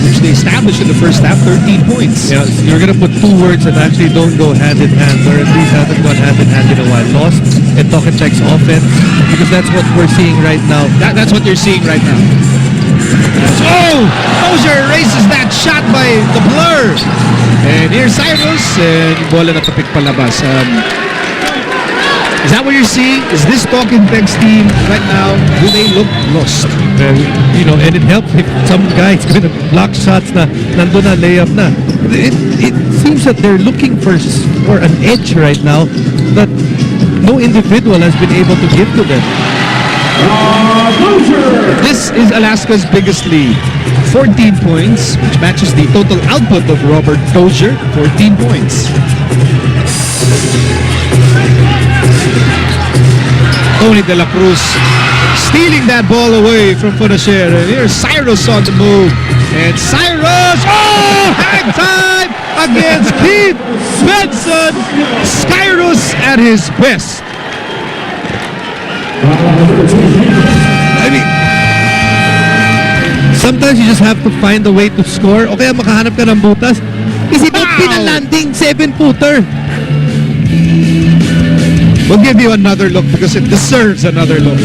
[SPEAKER 2] which they established in the first half, 13 points.
[SPEAKER 1] Yeah, you're going to put two words that actually don't go hand in hand, or at least haven't gone hand in hand in a while. Lost and talk and text offense, because that's what we're seeing right now.
[SPEAKER 2] That's what you're seeing right now. Oh! Dozier erases that shot by the blur. And here's Cyrus, and yung bola na tapik palabas. Is that what you're seeing? Is this talk and text team right now, do they look lost?
[SPEAKER 1] And it helps if some guys going to block shots na nandun na, layup na. It seems that they're looking for an edge right now that no individual has been able to give to them.
[SPEAKER 2] This is Alaska's biggest lead. 14 points, which matches the total output of Robert Dozier, 14 points. Tony De La Cruz stealing that ball away from Fonacier. And here's Cyrus on the move. And Cyrus, hang time against Keith Benson. Cyrus at his best.
[SPEAKER 1] I mean, sometimes you just have to find a way to score. O kaya makahanap ka ng butas. Is it
[SPEAKER 2] Wow!
[SPEAKER 1] pinalanding 7-footer?
[SPEAKER 2] We'll give you another look because it deserves another look.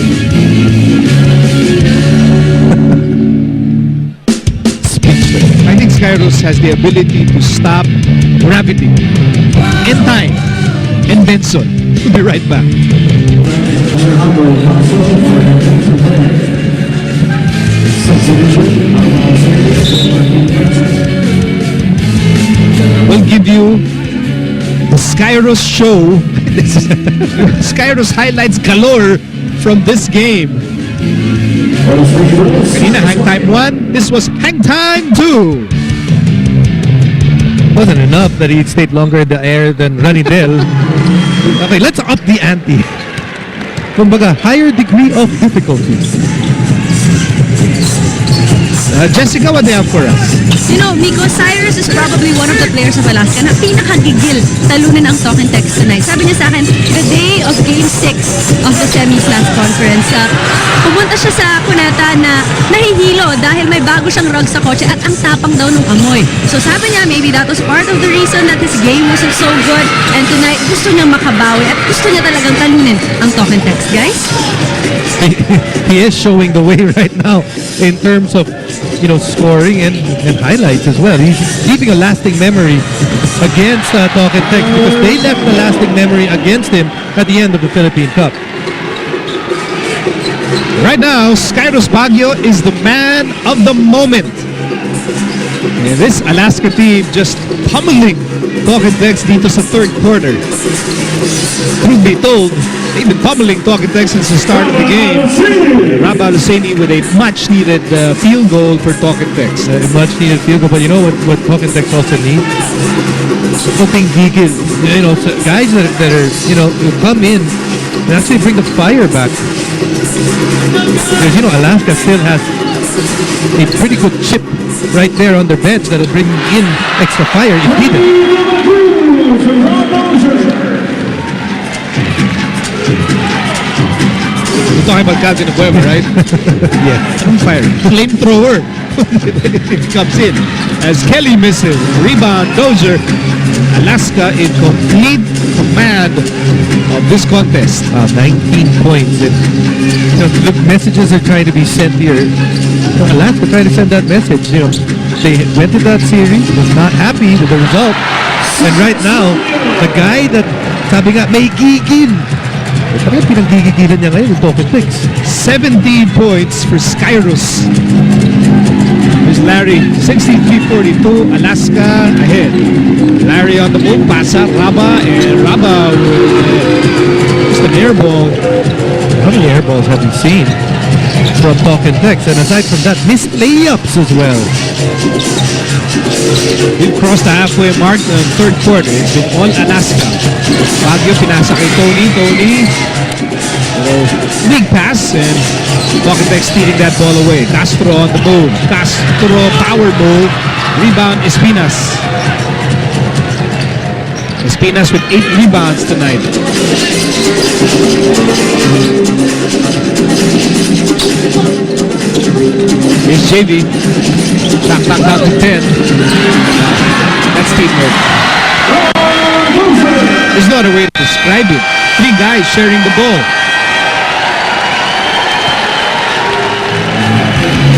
[SPEAKER 2] Speechless. I think Skyros has the ability to stop gravity and time and Benson. We'll be right back. We'll give you the Skyros show. Skyros highlights galore from this game. Kanina, hang time 1. This was hang time 2.
[SPEAKER 1] Wasn't enough that he stayed longer in the air than Ranidel. Okay, let's up the ante. Kumbaga, higher degree of difficulty.
[SPEAKER 2] Jessica, what do you have for us?
[SPEAKER 3] You know, Miko, Cyrus is probably one of the players of Alaska na pinakagigil talunin ang talk and text tonight. Sabi niya sa akin, the day of Game 6 of the semis last conference, pumunta siya sa Cuneta na nahihilo dahil may bago siyang rug sa kotse at ang tapang daw nung amoy. So sabi niya, maybe that was part of the reason that his game wasn't so good and tonight gusto niyang makabawi at gusto niya talagang talunin ang talk and text, guys.
[SPEAKER 1] He is showing the way right now in terms of, you know, scoring and highlights as well. He's leaving a lasting memory against Talk and Text because they left a lasting memory against him at the end of the Philippine Cup.
[SPEAKER 2] Right now, Skyros Baguio is the man of the moment. And this Alaska team just pummeling Talk and Text dito sa third quarter. Truth be told, they've been pummeling Talk and Text since the start of the game. Raba Luceni with a much-needed field goal for Talk and Text.
[SPEAKER 1] Much needed field goal, but you know what Talk and Text also needs? Something gigil. You know, so guys that are, you know, who come in and actually bring the fire back. Because, you know, Alaska still has a pretty good chip right there on their bench that will bring in extra fire if needed.
[SPEAKER 2] We're talking about Calvin Abueva, right?
[SPEAKER 1] Yeah.
[SPEAKER 2] On fire. Flamethrower. It comes in as Kelly misses. Rebound, Dozier. Alaska in complete command of this contest.
[SPEAKER 1] 19 points. And, you know, look, messages are trying to be sent here. Alaska trying to send that message. You know, they went to that series, was not happy with the result. And right now, the guy that sabi nga, may gigil. Parang pinanggigigilan niya ngayon, yung Talk and Text.
[SPEAKER 2] 17 points for Skyros. Here's Larry, 63-42, Alaska ahead. Larry on the move, pasa, Raba, and Raba with just an air ball.
[SPEAKER 1] How many air balls have we seen from Talk and Text? And aside from that, missed layups as well.
[SPEAKER 2] We've crossed the halfway mark in the third quarter. It's been all Alaska. Baguio pinasa kay Tony. Big pass and Talk and Text stealing that ball away. Castro on the move. Castro power move. Rebound Espinas. Espinas with 8 rebounds tonight. Here's JV. Back down to 10. That's teamwork. There's no other way to describe it. 3 guys sharing the ball.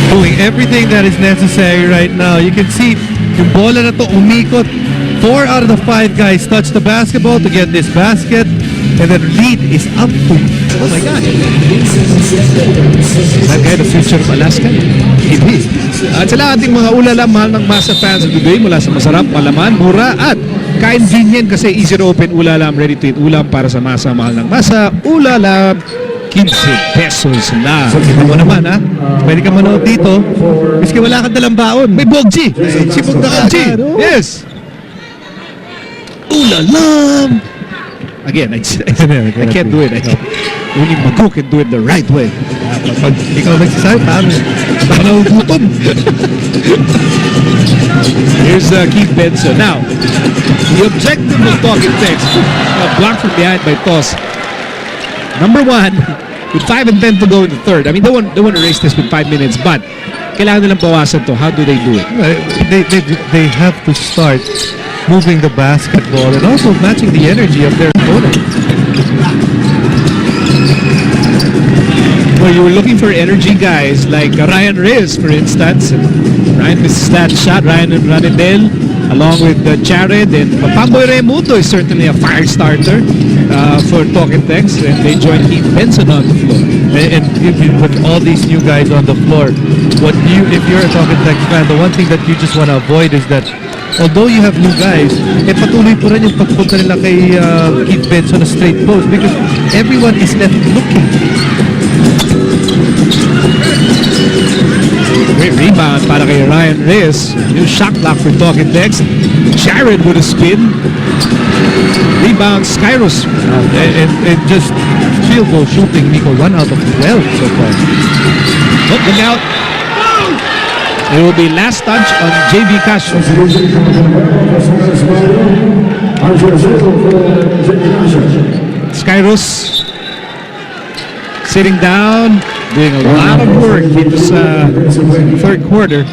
[SPEAKER 1] Doing everything that is necessary right now. You can see yung bola na to umikot. 4 out of the 5 guys touch the basketball to get this basket. And the lead is up to, oh my God.
[SPEAKER 2] That guy, the future of Alaska. It is. At sa lahat ng mga ulala, mahal ng masa fans of the day, mula sa masarap, malaman, mura, at convenient kasi easy to open ulalam, ready to eat ulam para sa masa, mahal ng masa, ulalam, 15 pesos na.
[SPEAKER 1] So, kita mo naman, ha? Pwede ka manood dito. Miski wala kang dalang baon.
[SPEAKER 2] May bogji.
[SPEAKER 1] Sipog na
[SPEAKER 2] Bogji. Yes. Ulalam. Again, I can't do it. Only Mago can do it the right way.
[SPEAKER 1] Pag ikaw nagsasabi, paano? Baka nahugutom.
[SPEAKER 2] Here's Keith Benson. Now, the objective of Talk and Text, blocked from behind by Toss. Number 1, with 5 and 10 to go in the third. I mean, they want to race this with 5 minutes, but kailangan nilang bawasan to. How do they do it?
[SPEAKER 1] They have to start moving the basketball and also matching the energy of their opponent.
[SPEAKER 2] Well, you were looking for energy guys like Ryan Reyes, for instance. Ryan misses that shot. Ryan and Ranidel, along with Jared and Pamboy Raimundo is certainly a fire starter for Talk and Text, and they join Keith Benson on the floor.
[SPEAKER 1] And if you put all these new guys on the floor, if you're a Talk and Text fan, the one thing that you just want to avoid is that although you have new guys, patuloy po rin yung pagpunta nila kay Keith Benson na straight post because everyone is left looking.
[SPEAKER 2] Great rebound para kay Ryan Reyes. New shot clock for Talk and Text. Jared with a spin. Rebound, Skyros.
[SPEAKER 1] And just field goal shooting, Nico, 1 out of 12 so far.
[SPEAKER 2] Oh, look out. It will be last touch on JB Castro. Skyros sitting down, doing a lot of work in this third quarter.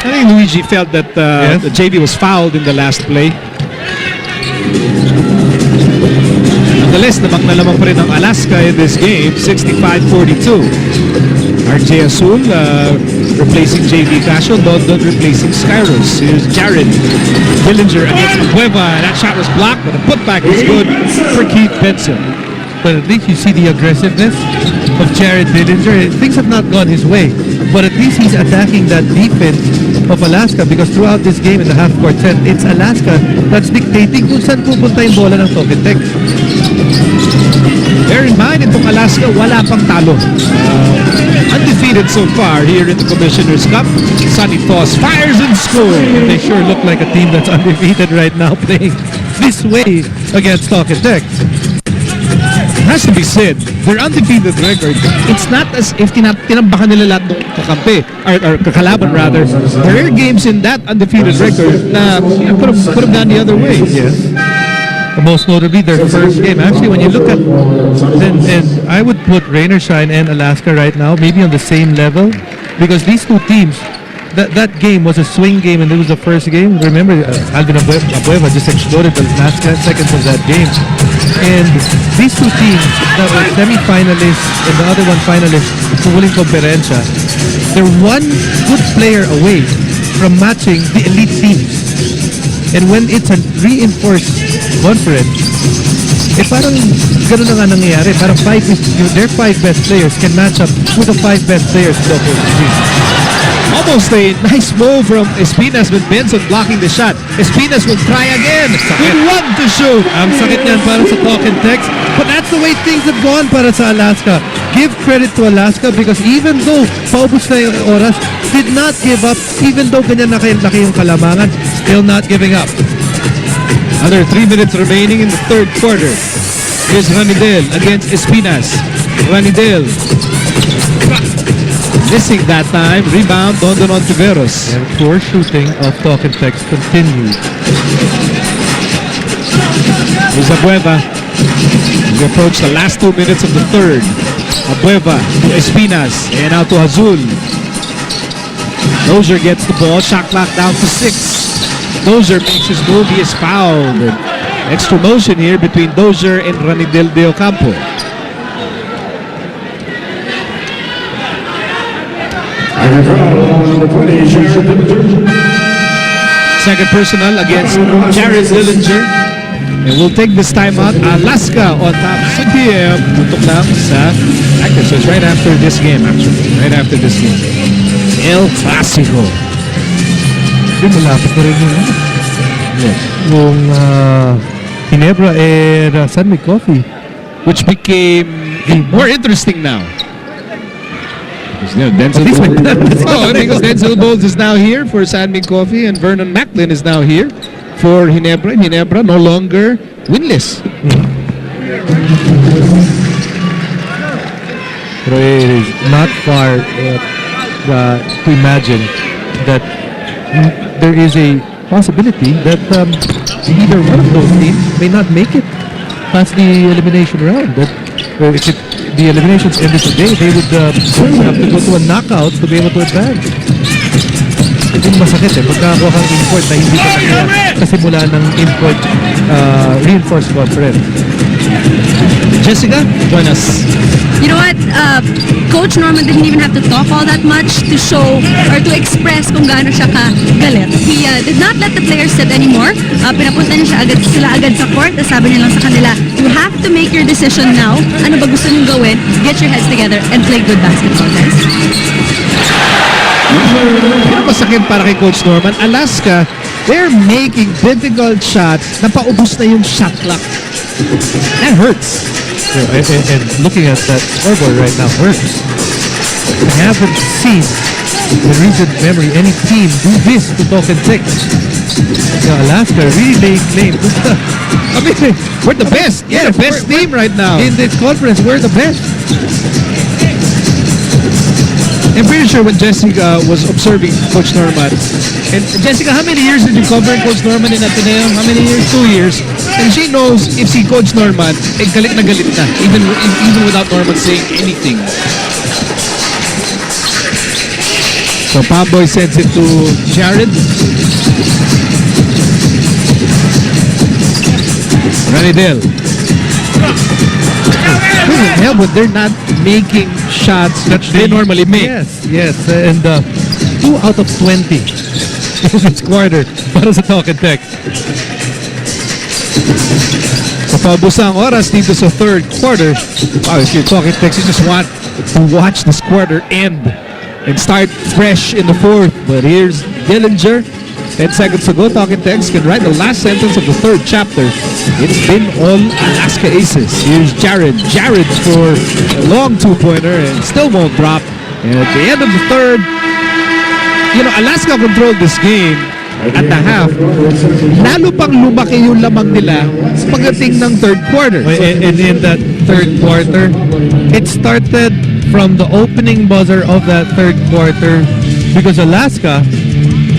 [SPEAKER 2] I think Luigi felt that the JB was fouled in the last play. Nonetheless, namang pa rin ang Alaska in this game, 65-42. RJ Azul replacing JV Casio, Dondon replacing Skyros. Here's Jared Dillinger against Abueva. That shot was blocked, but the putback is good for Keith Benson.
[SPEAKER 1] But at least you see the aggressiveness of Jared Dillinger. Things have not gone his way, but at least he's attacking that defense of Alaska because throughout this game in the half-court set, it's Alaska that's dictating kung saan pupunta yung bola ng Talk and Text.
[SPEAKER 2] Bear in mind, itong Alaska, wala pang talo. Undefeated so far here in the Commissioner's Cup. Sonny Toss fires and scores.
[SPEAKER 1] They sure look like a team that's undefeated right now playing this way against Talk and Text.
[SPEAKER 2] It has to be said, their undefeated record, it's not as if tinambakan nila lahat ng kakampi, or kakalaban rather. There are games in that undefeated record na could have gone the other way.
[SPEAKER 1] Yes. Most notably their first game. Actually, when you look at and I would put Rain or Shine and Alaska right now maybe on the same level because these two teams, that game was a swing game and it was the first game. Remember, Alvin Abueva just exploded the last 10 seconds of that game. And these two teams that were semi-finalists and the other one finalist sa huling komperensiya, they're one good player away from matching the elite teams. And when it's a reinforced conference, parang ganun na nga nangyayari. Parang their 5 best players can match up with the 5 best players in the opposing team.
[SPEAKER 2] Almost a nice move from Espinas with Benson blocking the shot. Espinas will try again. With 1 to shoot.
[SPEAKER 1] Ang sakit niyan para sa Talk and Text. But that's the way things have gone para sa Alaska. Give credit to Alaska because even though paubos na yung oras, did not give up. Even though ganyan na laki yung kalamangan, still not giving up.
[SPEAKER 2] Another 3 minutes remaining in the third quarter. Here's Ranidel against Espinas. Ranidel missing that time. Rebound, Dondon on Tiveros.
[SPEAKER 1] And poor shooting of Talk and Text continues.
[SPEAKER 2] Here's Abueva. We approach the last 2 minutes of the third. Abueva to Espinas. And out to Azul. Dozier gets the ball. Shot clock down to 6. Dozier makes his move. He is fouled. Extra motion here between Dozier and Ranidel de Ocampo. Second personal against Jared Dillinger. And we'll take this time out. Alaska on top. 6 p.m. Tutok lang sa practice. So it's right after this game actually. Right after this game. El Clasico.
[SPEAKER 1] Malapit na rin yung Ginebra and San Miguel Coffee,
[SPEAKER 2] which became more interesting now. Because Denzel Bowles is now here for San Mig Coffee and Vernon Macklin is now here for Ginebra. Ginebra no longer winless.
[SPEAKER 1] Pero it is not far to imagine that there is a possibility that either one of those teams may not make it past the elimination round. That the eliminations ended today, they would have to go to a knockout to be able to advance. Ito yung masakit pagkakakuha kang import na hindi ka nakaya kasimula ng import reinforced conference.
[SPEAKER 2] Jessica, join us.
[SPEAKER 3] You know what? Coach Norman didn't even have to talk all that much to show or to express kung gaano siya kagalit. He did not let the players sit anymore. Pinapunta niya sila agad sa court. Sabi niya lang sa kanila, you have to make your decision now. Ano ba gusto niyong gawin? Get your heads together and play good basketball, guys.
[SPEAKER 2] Pero masakit para kay Coach Norman. Alaska, they're making difficult shots na paubos na yung shot clock. That hurts.
[SPEAKER 1] And looking at that scoreboard right now hurts. I haven't seen in recent memory any team do this to Token 6. Alaska really laying claim.
[SPEAKER 2] I mean, we're the best. Yeah, the best team right now.
[SPEAKER 1] In this conference, we're the best.
[SPEAKER 2] I'm pretty sure when Jessica was observing Coach Norman, and Jessica, how many years did you cover Coach Norman in Ateneo? How many years? 2 years. And she knows if si Coach Norman, galit na, even without Norman saying anything. So Pamboy sends it to Jared. Ranidel. Doesn't help when they're not making shots that they normally make.
[SPEAKER 1] Yes. And 2 out of 20 in this quarter para sa Token Tech.
[SPEAKER 2] Sa paubos ang oras dito sa third quarter. Wow, if you're talking Tex, you just want to watch this quarter end and start fresh in the fourth. But here's Dillinger. 10 seconds ago, Talking Tex can write the last sentence of the third chapter. It's been all Alaska Aces. Here's Jared. Jared for a long two-pointer and still won't drop. And at the end of the third, you know, Alaska controlled this game at the half. Lalo pang lumaki yung lamang nila pagdating ng third quarter.
[SPEAKER 1] And in that third quarter, it started from the opening buzzer of that third quarter because Alaska,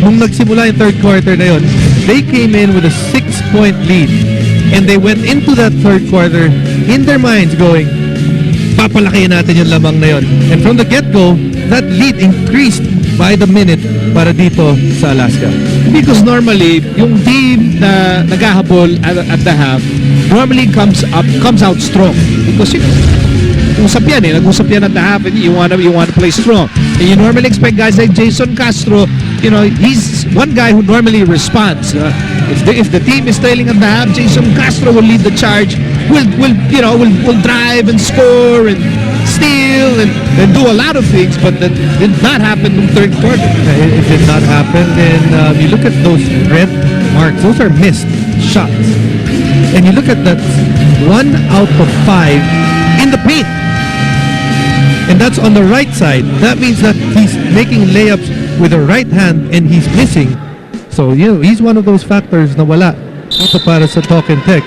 [SPEAKER 1] nung nagsimula yung third quarter na yun, they came in with a 6-point lead. And they went into that third quarter in their minds going, papalakihin natin yung lamang na yun. And from the get-go, that lead increased by the minute para dito sa Alaska.
[SPEAKER 2] Because normally, yung team na naghahabol at the half normally comes out strong. Because you know, nag-usap yan at the half and you want to play strong. And you normally expect guys like Jason Castro, you know, he's one guy who normally responds. If the team is trailing at the half, Jason Castro will lead the charge. Will drive and score and steal and do a lot of things, but that did not happen in the third quarter.
[SPEAKER 1] It did not happen. And you look at those red marks; those are missed shots. And you look at that 1 out of 5 in the paint. And that's on the right side. That means that he's making layups with the right hand and he's missing. So, you know, he's one of those factors na wala ito para sa Token Tex.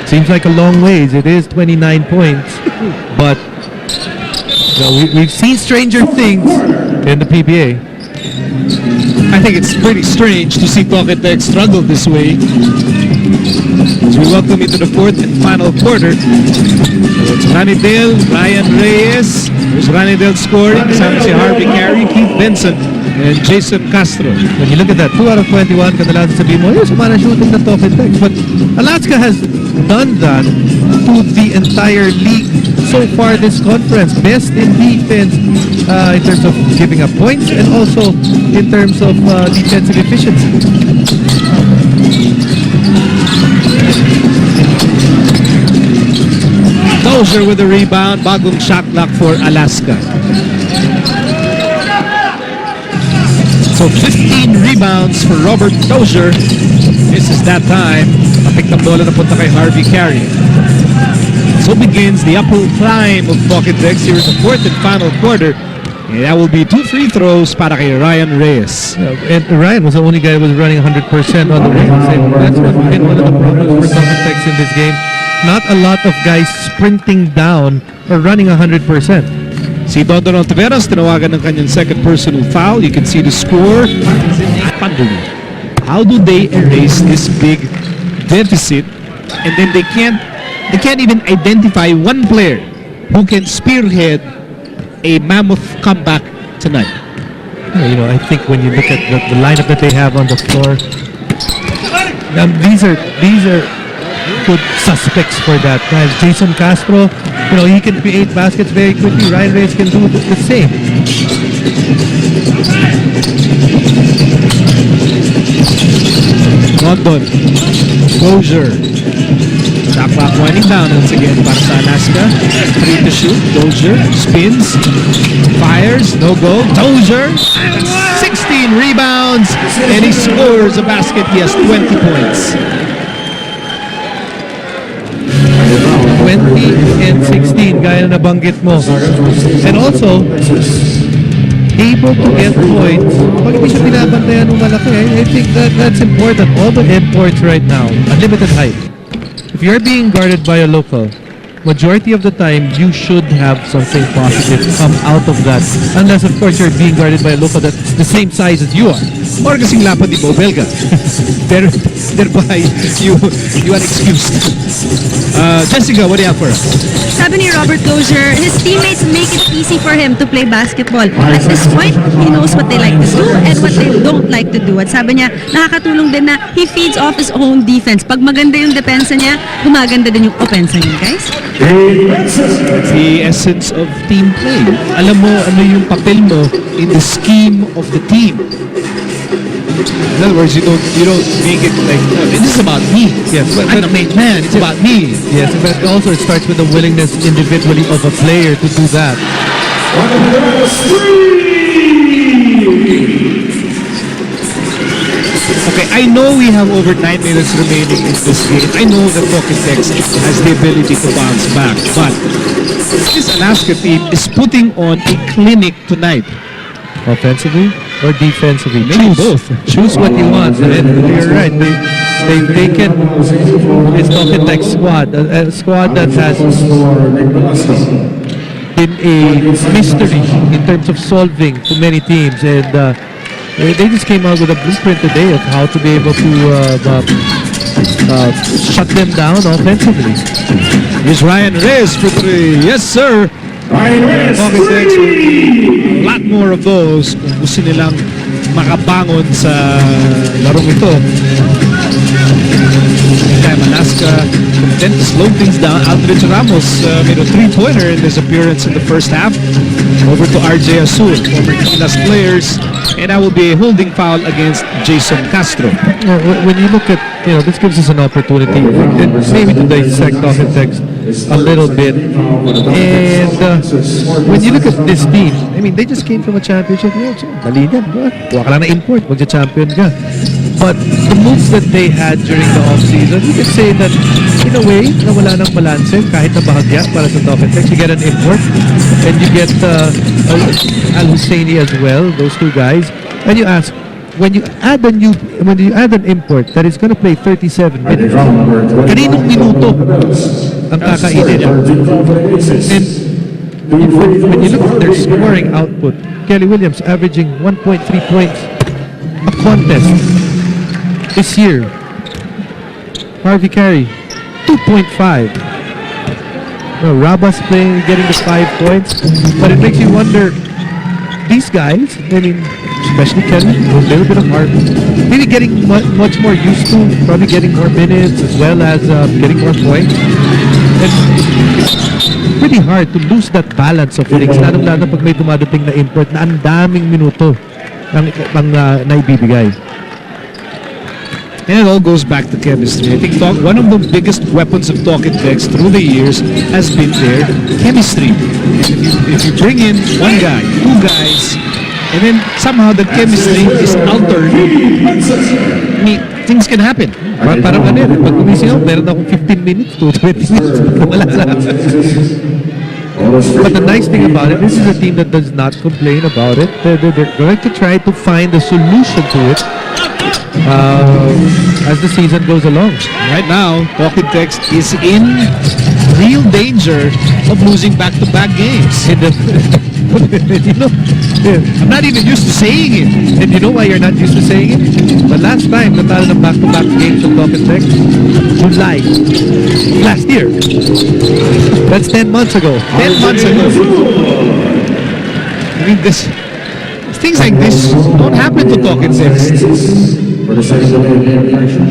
[SPEAKER 1] Seems like a long ways. It is 29 points. But you know, we've seen stranger things in the PBA.
[SPEAKER 2] I think it's pretty strange to see Token Tex struggle this way. As we welcome into the fourth and final quarter. So it's Ranidel, Ryan Reyes. There's Ranidel scoring. Kasama si Harvey Carey, Keith Benson, and Jason Castro.
[SPEAKER 1] When you look at that, 2 out of 21, kadalasan sabihin mo, yes, sumana shooting na Token Tex. But Alaska has done that to the entire league so far this conference. Best in defense in terms of giving up points and also in terms of defensive efficiency.
[SPEAKER 2] Dozier with the rebound. Bagong shot clock for Alaska. So 15 rebounds for Robert Dozier. This is that time. Napik ng bola na punta kay Harvey Carey. So begins the uphill climb of Token Tex here in the fourth and final quarter. And that will be 2 free throws para kay Ryan Reyes.
[SPEAKER 1] And Ryan was the only guy who was running 100% on the wing. That's been one of the problems for Token Tex in this game. Not a lot of guys sprinting down or running 100%.
[SPEAKER 2] Si Dondon Ontiveros, tinawagan ng kanyang second personal foul. You can see the score. How do they erase this big deficit and then they can't They can't even identify one player who can spearhead a mammoth comeback tonight.
[SPEAKER 1] I think when you look at the lineup that they have on the floor, these are good suspects for that. Jason Castro, he can create baskets very quickly. Ryan Reyes can do the same.
[SPEAKER 2] London, Dozier. Shot clock winding down once again para sa Alaska. 3 to shoot. Dozier spins, fires, no go. Dozier, 16 rebounds, and he scores a basket. He has 20 points.
[SPEAKER 1] 20 and 16, gaya na nabanggit mo. And also, able to get points. Pag hindi siya binabantayan ng malaki, I think that's important. All the imports right now, unlimited height. If you're being guarded by a local, majority of the time, you should have something positive come out of that. Unless, of course, you're being guarded by a local that's the same size as you are.
[SPEAKER 2] Or kasing lapad ni Bo Belga. Thereby, you are excused. Jessica, what do you have for us?
[SPEAKER 3] Sabi ni Robert Dozier, his teammates make it easy for him to play basketball. At this point, he knows what they like to do and what they don't like to do. At sabi niya, nakakatulong din na he feeds off his own defense. Pag maganda yung depensa niya, gumaganda din yung opensa niya, guys.
[SPEAKER 2] The essence of team play. Alam mo ano yung papel mo in the scheme of the team. In other words, you don't make it like, this is about me.
[SPEAKER 1] Yes,
[SPEAKER 2] I'm the main man. It's about me.
[SPEAKER 1] Yes, but also it starts with the willingness individually of a player to do that.
[SPEAKER 2] Okay, I know we have over 9 minutes remaining in this game. I know that Pokétex has the ability to bounce back, but this Alaska team is putting on a clinic tonight.
[SPEAKER 1] Offensively or defensively?
[SPEAKER 2] Maybe both.
[SPEAKER 1] Choose what you want. And you're right. They've taken this Pokétex squad, a squad that has been a mystery in terms of solving to many teams, and they just came out with a blueprint today of how to be able to shut them down offensively.
[SPEAKER 2] Here's Ryan Reyes for 3. Yes, sir. Pokétex will be a lot more of those kung gusto nilang makabangon sa larong ito. Meantime, Alaska tend to slow things down. Aldrich Ramos made a 3-pointer in this appearance in the first half. Over to RJ Azul, former Gilas players, and that will be a holding foul against Jason Castro.
[SPEAKER 1] When you look at, this gives us an opportunity maybe to dissect Pokétex a little bit. And when you look at this team, they just came from a championship. Dali yan. Huwag ka lang na import, magja-champion ka. But the moves that they had during the off-season, you can say that in a way, nawala ng balance kahit na bahagya para sa Pokétex. You get an import and you get Al-Husseini as well, those two guys. And you ask, when you add an import that is going to play 37 minutes, kaninong minuto ang kakainin? And when you look at their scoring output, Kelly Williams averaging 1.3 points a contest this year. Harvey Carey, 2.5. Rabas playing, getting the 5 points. But it makes you wonder, these guys, especially Kelly, a little bit of heart, maybe getting much more used to, probably getting more minutes as well as getting more points. And it's pretty hard to lose that balance of things, lalo-lalo pag may dumadating na import na ang daming minuto ang naibibigay.
[SPEAKER 2] And it all goes back to chemistry. I think one of the biggest weapons of Pokétex through the years has been their chemistry. And if you bring in one guy, 2 guys, and then somehow the chemistry is altered, things can happen.
[SPEAKER 1] Parang pag gumising ako, meron akong 15 minutes to 20 minutes. Wala lang. But the nice thing about it, this is a team that does not complain about it. They're going to try to find a solution to it as the season goes along.
[SPEAKER 2] Right now, Pokétex is in real danger of losing back-to-back games.
[SPEAKER 1] I'm not even used to saying it. And you know why you're not used to saying it? The last time natalo ng back-to-back games of Talk and Text, July last year. That's 10 months ago.
[SPEAKER 2] 10 months ago. I mean, things like this don't happen to Talk and Text.
[SPEAKER 4] For the second delay of game action.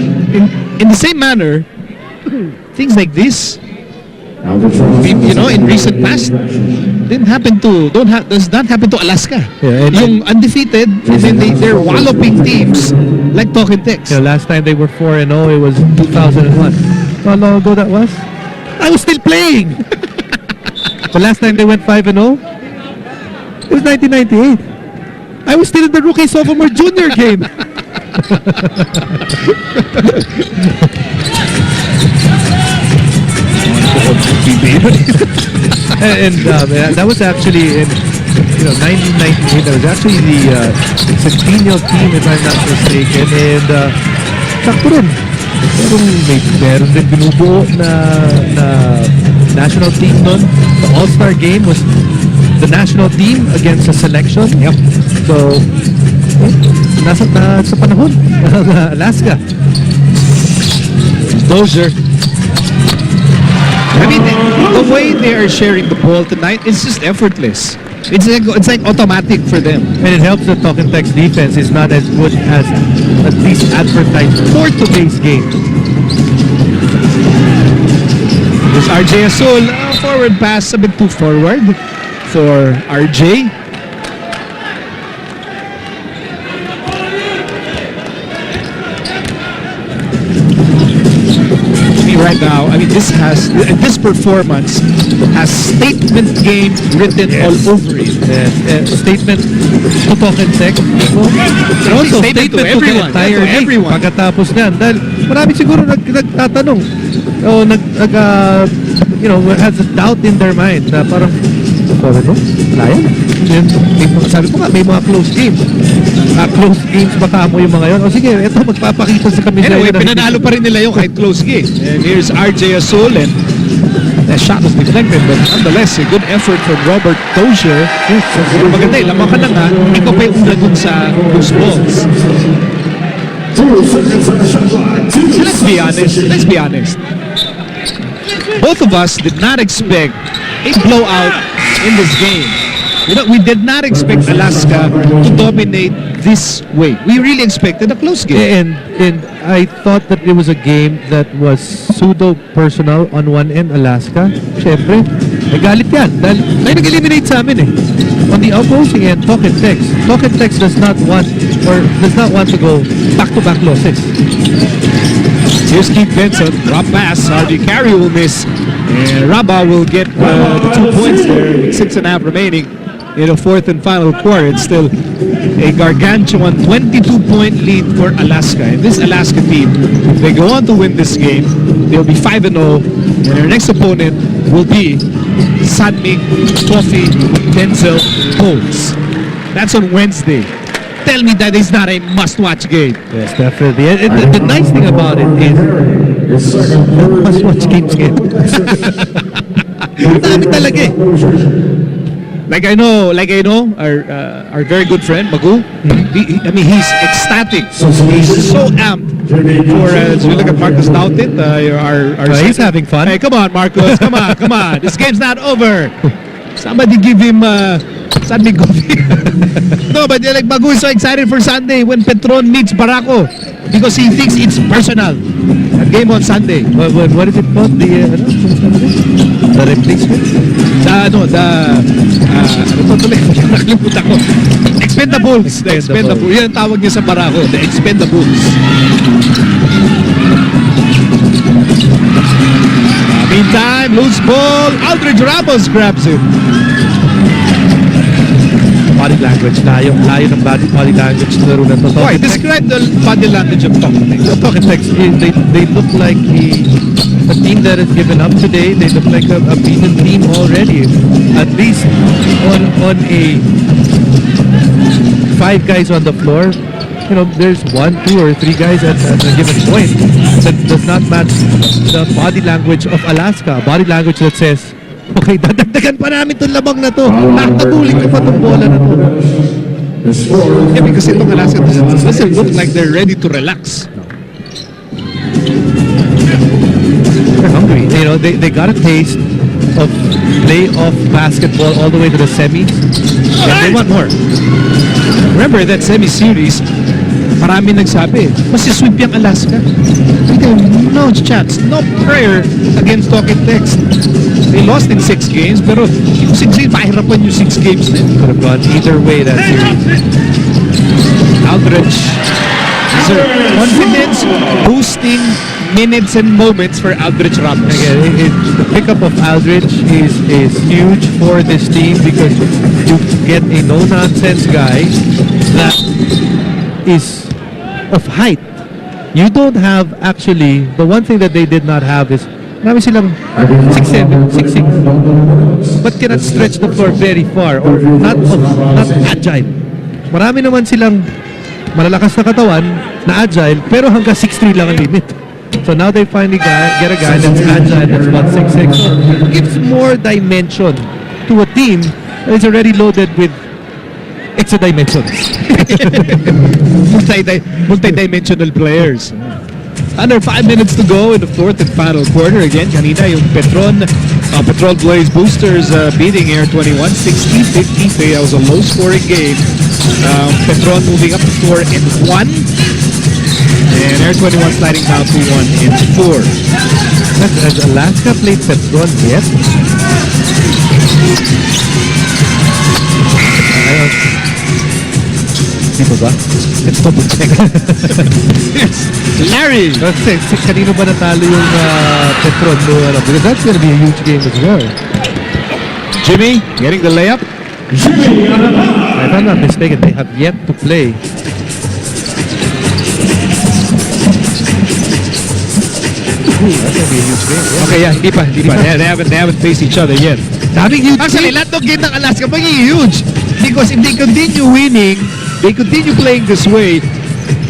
[SPEAKER 2] In the same manner, things like this,
[SPEAKER 4] Now the trouble.
[SPEAKER 2] you know, in recent past, does not happen to Alaska.
[SPEAKER 1] Yeah, and-
[SPEAKER 2] Yung undefeated, and then they're walloping teams like Talk and Text.
[SPEAKER 1] You know, last time they were 4-0, it was 2001. How long ago that was? I was still playing. The last time they went 5-0, it was 1998. I was still in the rookie sophomore junior game. and that was actually in 1998. That was actually the Centennial team, if I'm not mistaken. And sakto rin. Meron din binubuo na national team nun. The All-Star game was the national team against a selection. Yep. So, nasa panahon ng Alaska.
[SPEAKER 2] Dozier. I mean, the way they are sharing the ball tonight, it's just effortless. It's like automatic for them.
[SPEAKER 1] And it helps that Talk and Text defense is not as good as at least advertised for today's game.
[SPEAKER 2] This RJ Azul, forward pass a bit too forward for RJ. Right now, I mean, this performance has statement game written all over it.
[SPEAKER 1] Statement to Talk and Text. And also statement to
[SPEAKER 2] everyone.
[SPEAKER 1] the entire
[SPEAKER 2] To
[SPEAKER 1] league
[SPEAKER 2] everyone.
[SPEAKER 1] pagkatapos niyan. Dahil marami siguro nagtatanong o has a doubt in their mind na parang sorry no? Wala yan. Sabi ko nga, may mga close games. Close games baka mo yung mga yun. O sige, ito magpapakita sa kami.
[SPEAKER 2] Anyway, pinanalo pa rin nila yung kahit close game. And here's RJ Azul, and that shot was deflected, but nonetheless, a good effort from Robert Dozier. Maganda, lamang ka na nga, ikaw pa yung ulagun sa loose balls.
[SPEAKER 4] 2 seconds on the shot clock.
[SPEAKER 2] Let's be honest. Both of us did not expect a blowout in this game. You know, we did not expect Alaska to dominate this way. We really expected a close game.
[SPEAKER 1] And I thought that it was a game that was pseudo-personal on one end, Alaska. Siyempre, galit yan. Dahil may nag-eliminate sa amin eh. On the opposing end, Talk and Text. Talk and Text does not want to go back-to-back losses.
[SPEAKER 2] Here's Keith Benson, drop pass, RD Carey will miss, and Raba will get the 2 points there with 6.5 remaining in the fourth and final quarter. It's still a gargantuan 22-point lead for Alaska. And this Alaska team, if they go on to win this game, they'll be 5-0, and their next opponent will be Sanming, Toffee, Denzel, Holmes. That's on Wednesday. Tell me that is not a must-watch game.
[SPEAKER 1] Yes, definitely. And the nice thing about it is must-watch games ngayon. Dami talaga eh.
[SPEAKER 2] Like I know, our very good friend Magu. He's ecstatic. He's so amped for as we look at Marcus Doughton.
[SPEAKER 1] He's having fun.
[SPEAKER 2] Hey, come on, Marcus, come on. This game's not over. Somebody give him Sunday coffee. No, but like Magu is so excited for Sunday when Petron meets Barako because he thinks it's personal. A game on Sunday.
[SPEAKER 1] What is it called? The replacement?
[SPEAKER 2] Nakalimutan ko. Expendables. The Expendables. Yan ang tawag niya sa Barako. The Expendables. Meantime, loose ball. Aldridge Ramos grabs it.
[SPEAKER 1] Body language. Layo ng body language.
[SPEAKER 2] Why? Describe the body language of Talk and Text.
[SPEAKER 1] Talk and Text, they look like a team that has given up today. They look like a beaten team already. At least on a 5 guys on the floor, there's 1, 2, or 3 guys at a given point that does not match the body language of Alaska. Body language that says, okay, dadagdagan pa namin itong labang na to. Nakatagulin ko pa itong bola na to.
[SPEAKER 4] The score.
[SPEAKER 2] Yeah, because itong Alaska doesn't look like they're ready to relax.
[SPEAKER 1] They're hungry. You know, they got a taste of playoff basketball all the way to the semis. And they want more.
[SPEAKER 2] Remember that semi-series, marami nagsabi, masisweep yung Alaska. No chance, no prayer against Talking Text. They lost in 6 games, pero yung 6 games, mahirapan yung 6 games na yun.
[SPEAKER 1] Could have gone either way that series.
[SPEAKER 2] Aldridge. These are confidence boosting minutes and moments for Aldridge Ramos.
[SPEAKER 1] Again, the pickup of Aldridge is huge for this team because you get a no-nonsense guy that is of height. You don't have actually, the one thing that they did not have is marami silang 6'7", 6'6", but cannot stretch the floor very far or not agile. Marami naman silang malalakas na katawan na agile pero hanggang 6'3" lang ang limit. So now they finally get a guy that's agile, that's about 6'6". So it gives more dimension to a team that is already loaded with extra dimensions.
[SPEAKER 2] Multi-dimensional players. Under 5 minutes to go in the fourth and final quarter. Again, kanina yung Petrol Blaze Boosters beating Air 21 60-53. That was a low-scoring game. Petron moving up the score in 1. And Air 21 sliding down to 1 in 4.
[SPEAKER 1] Has Alaska played Petron yet? Dito ba? Let's double check.
[SPEAKER 2] Yes, Larry!
[SPEAKER 1] Kasi kanino ba natalo yung Petron no? Because that's gonna be a huge game as well.
[SPEAKER 2] Jimmy getting the layup.
[SPEAKER 1] If I'm not mistaken, they have yet to play. That's gonna be a huge game. Yeah.
[SPEAKER 2] Okay, yeah, hindi pa. They haven't faced each other yet.
[SPEAKER 1] Daming huge
[SPEAKER 2] Actually, lahat ng game ng Alaska magiging huge. Because if they continue winning, they continue playing this way,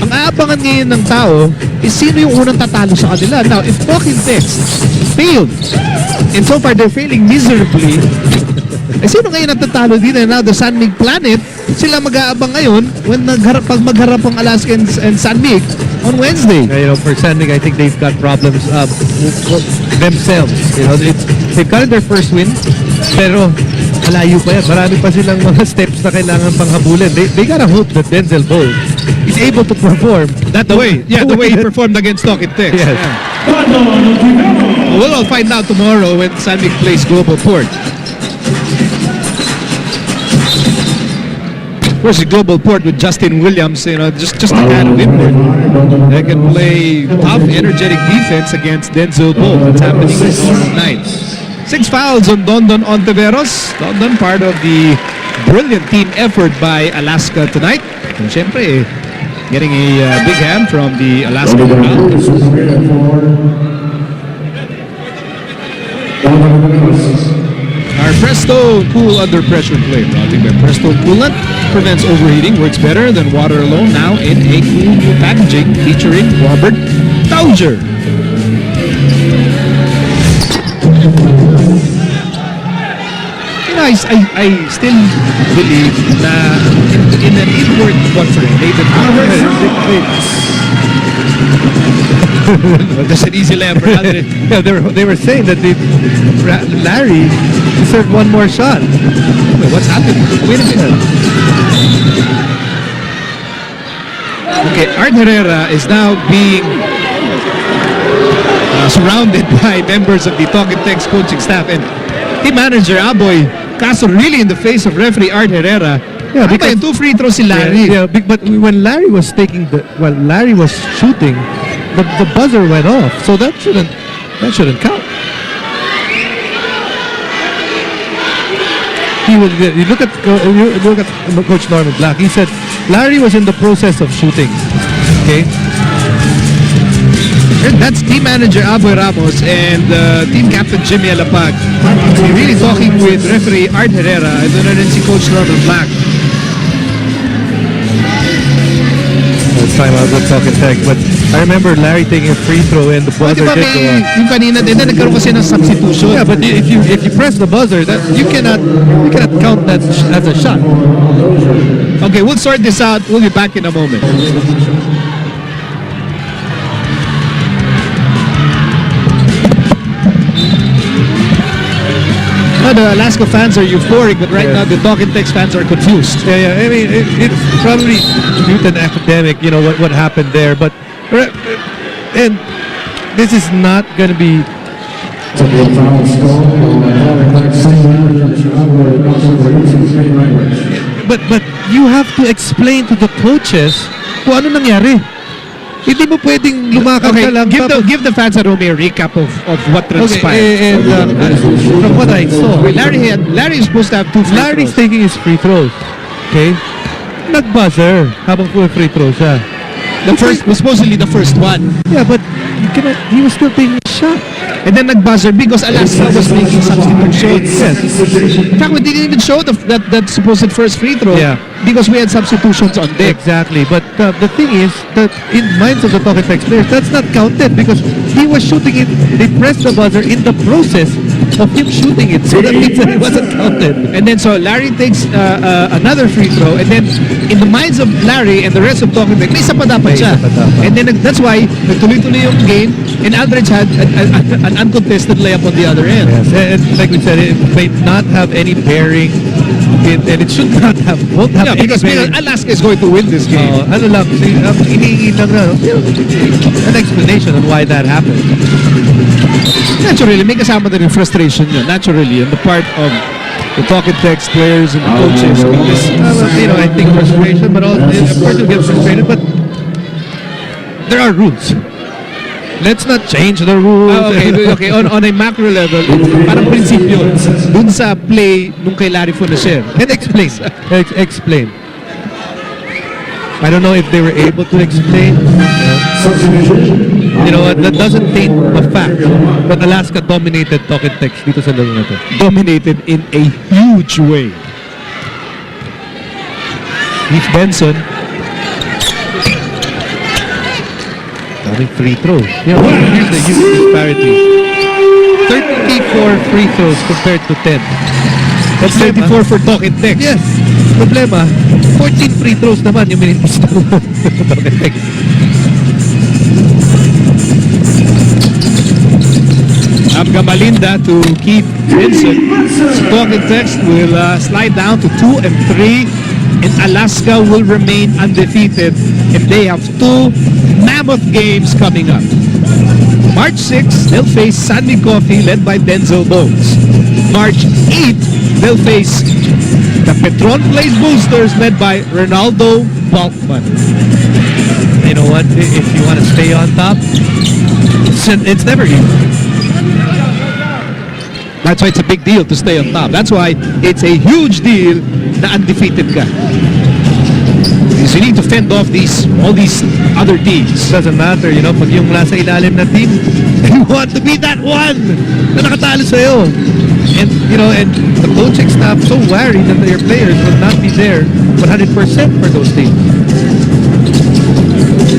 [SPEAKER 2] ang aabangan ngayon ng tao is sino yung unang tatalo sa kanila. Now, if Talking Text failed, and so far they're failing miserably, sino ngayon ang tatalo dito? Now, the San Mig Planet, sila mag-aabang ngayon when pag magharap ang Alaska and San Mig on Wednesday.
[SPEAKER 1] You know, for Sandvik, I think they've got problems themselves. You know, they've gotten their first win, pero malayo pa yan. Marami pa silang mga steps na kailangan panghabulin. They gotta hope that Denzel Bowl is able to perform.
[SPEAKER 2] The way he performed against Talking Text.
[SPEAKER 1] Yes.
[SPEAKER 2] Yeah. We'll find out tomorrow when San Mig plays Global Port. Of course, Global Port with Justin Williams, you know, just a kind of import. They can play tough, energetic defense against Denzel Bowl. That's happening tomorrow night. 6 fouls on Dondon Ontiveros. Dondon part of the brilliant team effort by Alaska tonight. And syempre, getting a big hand from the Alaska crowd. Our Presto Cool Under Pressure play brought to you by Presto Coolant. Prevents overheating, works better than water alone. Now in a cool new packaging featuring Robert Tauger. You know, I still believe na in an inward conference, that's an easy layup for Andre.
[SPEAKER 1] Yeah, they were saying that Larry deserved one more shot.
[SPEAKER 2] Wait, what's happening? Wait a minute. Okay, Art Herrera is now being surrounded by members of the Talking Text coaching staff and team manager Aboy Castro really in the face of referee Art Herrera.
[SPEAKER 1] Yeah, because
[SPEAKER 2] 2 free throws si Larry.
[SPEAKER 1] Yeah, but when Larry was Larry was shooting, the buzzer went off, so that shouldn't count. You look at Coach Norman Black. He said Larry was in the process of shooting. Okay.
[SPEAKER 2] And that's team manager Aboy Ramos and team captain Jimmy Alapag. We're really talking with referee Art Herrera and then si Coach Norman Black.
[SPEAKER 1] timeout with talk and text, but I remember Larry taking a free throw and the buzzer
[SPEAKER 2] Diba
[SPEAKER 1] did go on.
[SPEAKER 2] yung kanina din na nagkaroon kasi ng substitution.
[SPEAKER 1] Yeah, but if you press the buzzer, that you cannot count that as a shot.
[SPEAKER 2] Okay, we'll sort this out. We'll be back in a moment. The Alaska fans are euphoric, but right
[SPEAKER 1] Yeah.
[SPEAKER 2] now the Talk and Text fans are confused.
[SPEAKER 1] Yeah, I mean, it's probably due to an academic, what happened there, but and this is not going to be. But you have to explain to the coaches kung ano nangyari. Hindi mo pwedeng lumakad
[SPEAKER 2] Okay,
[SPEAKER 1] ka lang.
[SPEAKER 2] give the fans at home a recap of what transpired.
[SPEAKER 1] Okay, and from what I saw,
[SPEAKER 2] Larry is supposed to have two free
[SPEAKER 1] Larry's
[SPEAKER 2] throws.
[SPEAKER 1] taking his free throws. Okay? Nag-buzzer habang full free throw siya.
[SPEAKER 2] Supposedly the first one.
[SPEAKER 1] Yeah, but he was still taking a shot.
[SPEAKER 2] And then nag-buzzer because Alaska was making substitutions.
[SPEAKER 1] Yes.
[SPEAKER 2] In fact, we didn't even show that supposed first free throw
[SPEAKER 1] Yeah.
[SPEAKER 2] because we had substitutions on deck.
[SPEAKER 1] Exactly. But the thing is that in minds of the Talk and Text players, that's not counted because he was shooting it. They pressed the buzzer in the process of him shooting it. So that means that it wasn't counted.
[SPEAKER 2] And then so Larry takes another free throw, and then in the minds of Larry and the rest of Talking Text, may isa pa dapat siya.
[SPEAKER 1] May isa pa dapat.
[SPEAKER 2] And then that's why nagtuloy-tuloy yung game, and Aldridge had an uncontested layup on the other end.
[SPEAKER 1] Yes. And like we said, it may not have any bearing, and it should not have, won't have
[SPEAKER 2] Yeah,
[SPEAKER 1] any
[SPEAKER 2] because
[SPEAKER 1] bearing.
[SPEAKER 2] Alaska is going to win this game.
[SPEAKER 1] Ano lang, hinihingi lang na, an explanation on why that happened.
[SPEAKER 2] Naturally, may kasama na rin frustration yun. Naturally, on the part of the Talk and Text players and the coaches. Because,
[SPEAKER 1] I think frustration, but also, of course you'll get frustrated, but there are rules. Let's not change the rules.
[SPEAKER 2] okay. On a macro level, parang prinsipyo. Dun sa play nung kay Larry Funesher.
[SPEAKER 1] And explain. Explain. I don't know if they were able to explain. You know what? That doesn't taint the fact that Alaska dominated Talk and Text dito sa laro na to.
[SPEAKER 2] Dominated in a huge way. Heath Benson.
[SPEAKER 1] Daming free throws. You know, here's the huge disparity. 34 free throws compared to 10.
[SPEAKER 2] That's 34 for Talk and Text.
[SPEAKER 1] Yes. Problema, 14 free throws naman yung minibis ng Talk and Text.
[SPEAKER 2] Abga Malinda to Keith Benson. Talk and Text will slide down to 2 and 3. And Alaska will remain undefeated. And they have two mammoth games coming up. March 6, they'll face Sandy Coffee led by Denzel Bones. March 8, they'll face the Petron Place Boosters led by Ronaldo Balkman.
[SPEAKER 1] You know what? If you want to stay on top, it's never easy.
[SPEAKER 2] That's why it's a big deal to stay on top. That's why it's a huge deal na undefeated ka. Because you need to fend off all these other teams.
[SPEAKER 1] Doesn't matter, pag yung nasa ilalim na team, you want to be that one na nakatalo sa'yo. And, and the coaching staff so worried that their players will not be there 100% for those teams.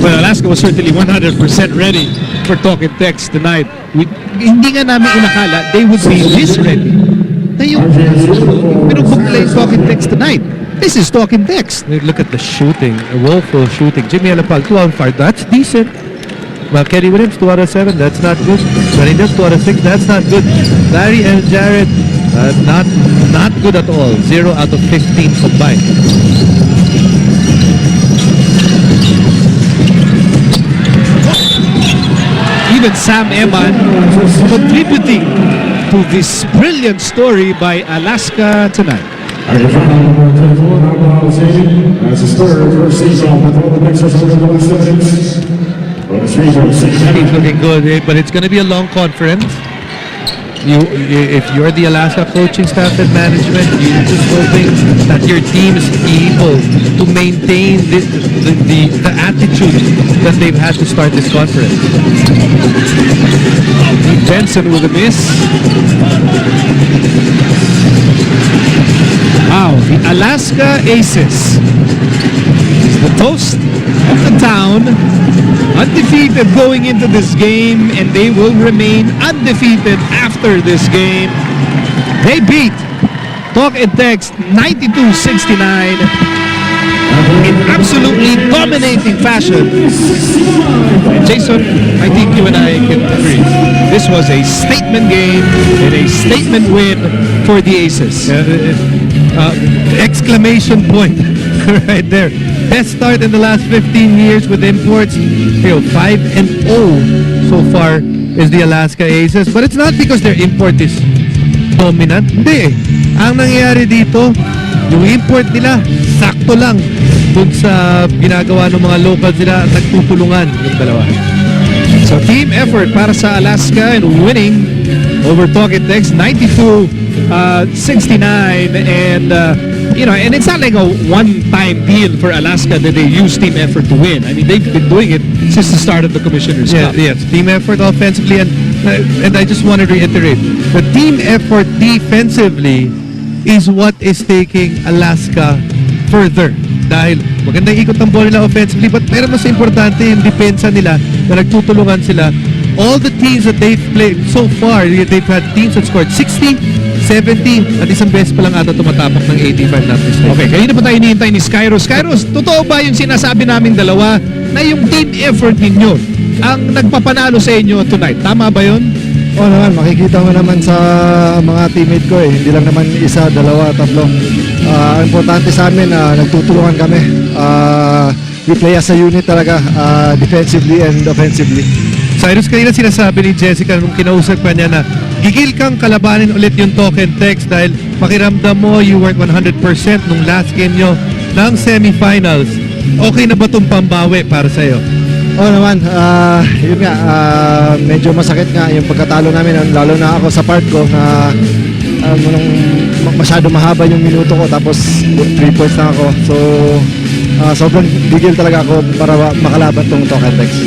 [SPEAKER 2] Well, Alaska was certainly 100% ready for Talk and Text tonight. Hindi nga namin inakala they would be this ready. Na yung pinupugla yung Talk and Text tonight. This is Talk and Text.
[SPEAKER 1] Look at the shooting, woeful shooting. Jimmy Alapag, 2 out of 5, that's decent. Well, Kenny Williams, 2 out of 7, that's not good. Benitez, 2 out of 6, that's not good. Larry and Jared, not good at all. 0 out of 15 combined.
[SPEAKER 2] Even Sam Eman contributing to this brilliant story by Alaska tonight.
[SPEAKER 4] As his third first season with all the Texas
[SPEAKER 1] He's looking good, but it's going to be a long conference. If you're the Alaska coaching staff and management, you're just hoping that your team is able to maintain the attitude that they've had to start this conference.
[SPEAKER 2] Benson with a miss. Wow, the Alaska Aces the toast of the town, undefeated going into this game, and they will remain undefeated after this game. They beat Talk and Text 92-69 in absolutely dominating fashion. And Jason, I think you and I can agree. This was a statement game and a statement win for the Aces.
[SPEAKER 1] Exclamation point right there. Best start in the last 15 years with imports. 5-0 so far is the Alaska Aces. But it's not because their import is dominant. Hindi eh. Ang nangyayari dito, yung import nila, sakto lang dun sa ginagawa ng mga locals nila at nagtutulungan yung dalawa.
[SPEAKER 2] So team effort para sa Alaska and winning over Talk and Text 92-69 and and it's not like a one-time deal for Alaska that they use team effort to win. I mean, they've been doing it since the start of the Commissioner's Cup.
[SPEAKER 1] Yes, team effort offensively and I just want to reiterate, the team effort defensively is what is taking Alaska further. Dahil magandang ikot ang ball nila offensively, but pero mas importante yung depensa nila na nagtutulungan sila. All the teams that they've played so far, they've had teams that scored 60, 70, at isang beses pa lang ata tumatapok ng 85 na mistake.
[SPEAKER 2] Okay, kanina pa tayo hinihintay ni Skyros. Skyros, totoo ba yung sinasabi naming dalawa na yung team effort ninyo ang nagpapanalo sa inyo tonight? Tama ba yun?
[SPEAKER 5] Oo naman, makikita mo naman sa mga teammate ko eh. Hindi lang naman isa, dalawa, tatlo. Ang importante sa amin, nagtutulungan kami. We play as a unit talaga, defensively and offensively.
[SPEAKER 1] Cyrus, kanina sinasabi ni Jessica nung kinausap pa niya na gigil kang kalabanin ulit yung Talk and Text dahil pakiramdam mo you weren't 100% nung last game nyo ng semifinals. Okay na ba itong pambawi para sa'yo?
[SPEAKER 5] Oo naman, yun nga, medyo masakit nga yung pagkatalo namin, lalo na ako sa part ko na nung masyado mahaba yung minuto ko tapos 3 points na ako. So, sobrang gigil talaga ako para makalaban tong Talk and Text.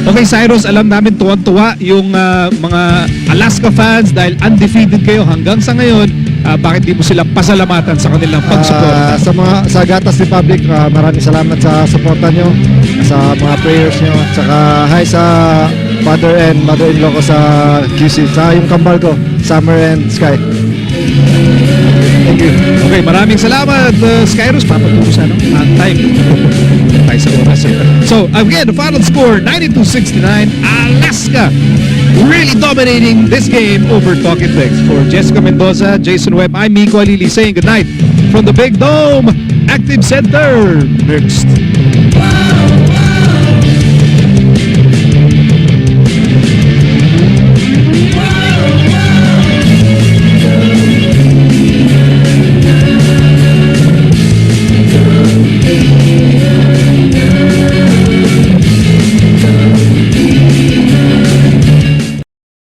[SPEAKER 2] Okay, Cyrus, alam namin tuwan-tuwa yung mga Alaska fans dahil undefeated kayo hanggang sa ngayon. Bakit di mo silang pasalamatan sa kanilang pag-support?
[SPEAKER 5] Sa Gatas Republic, maraming salamat sa suporta nyo, sa mga players nyo, tsaka hi sa father and mother-in-law ko sa QC, sa yung kambal ko, Summer and Sky. Thank you.
[SPEAKER 2] Okay, maraming salamat, Skyros. Papatuloy sa on time. Tayo sa oras. So, again, the final score, 92-69. Alaska really dominating this game over Talk and Text. For Jessica Mendoza, Jason Webb, I'm Miko Alili saying goodnight from the Big Dome Active Center. Next.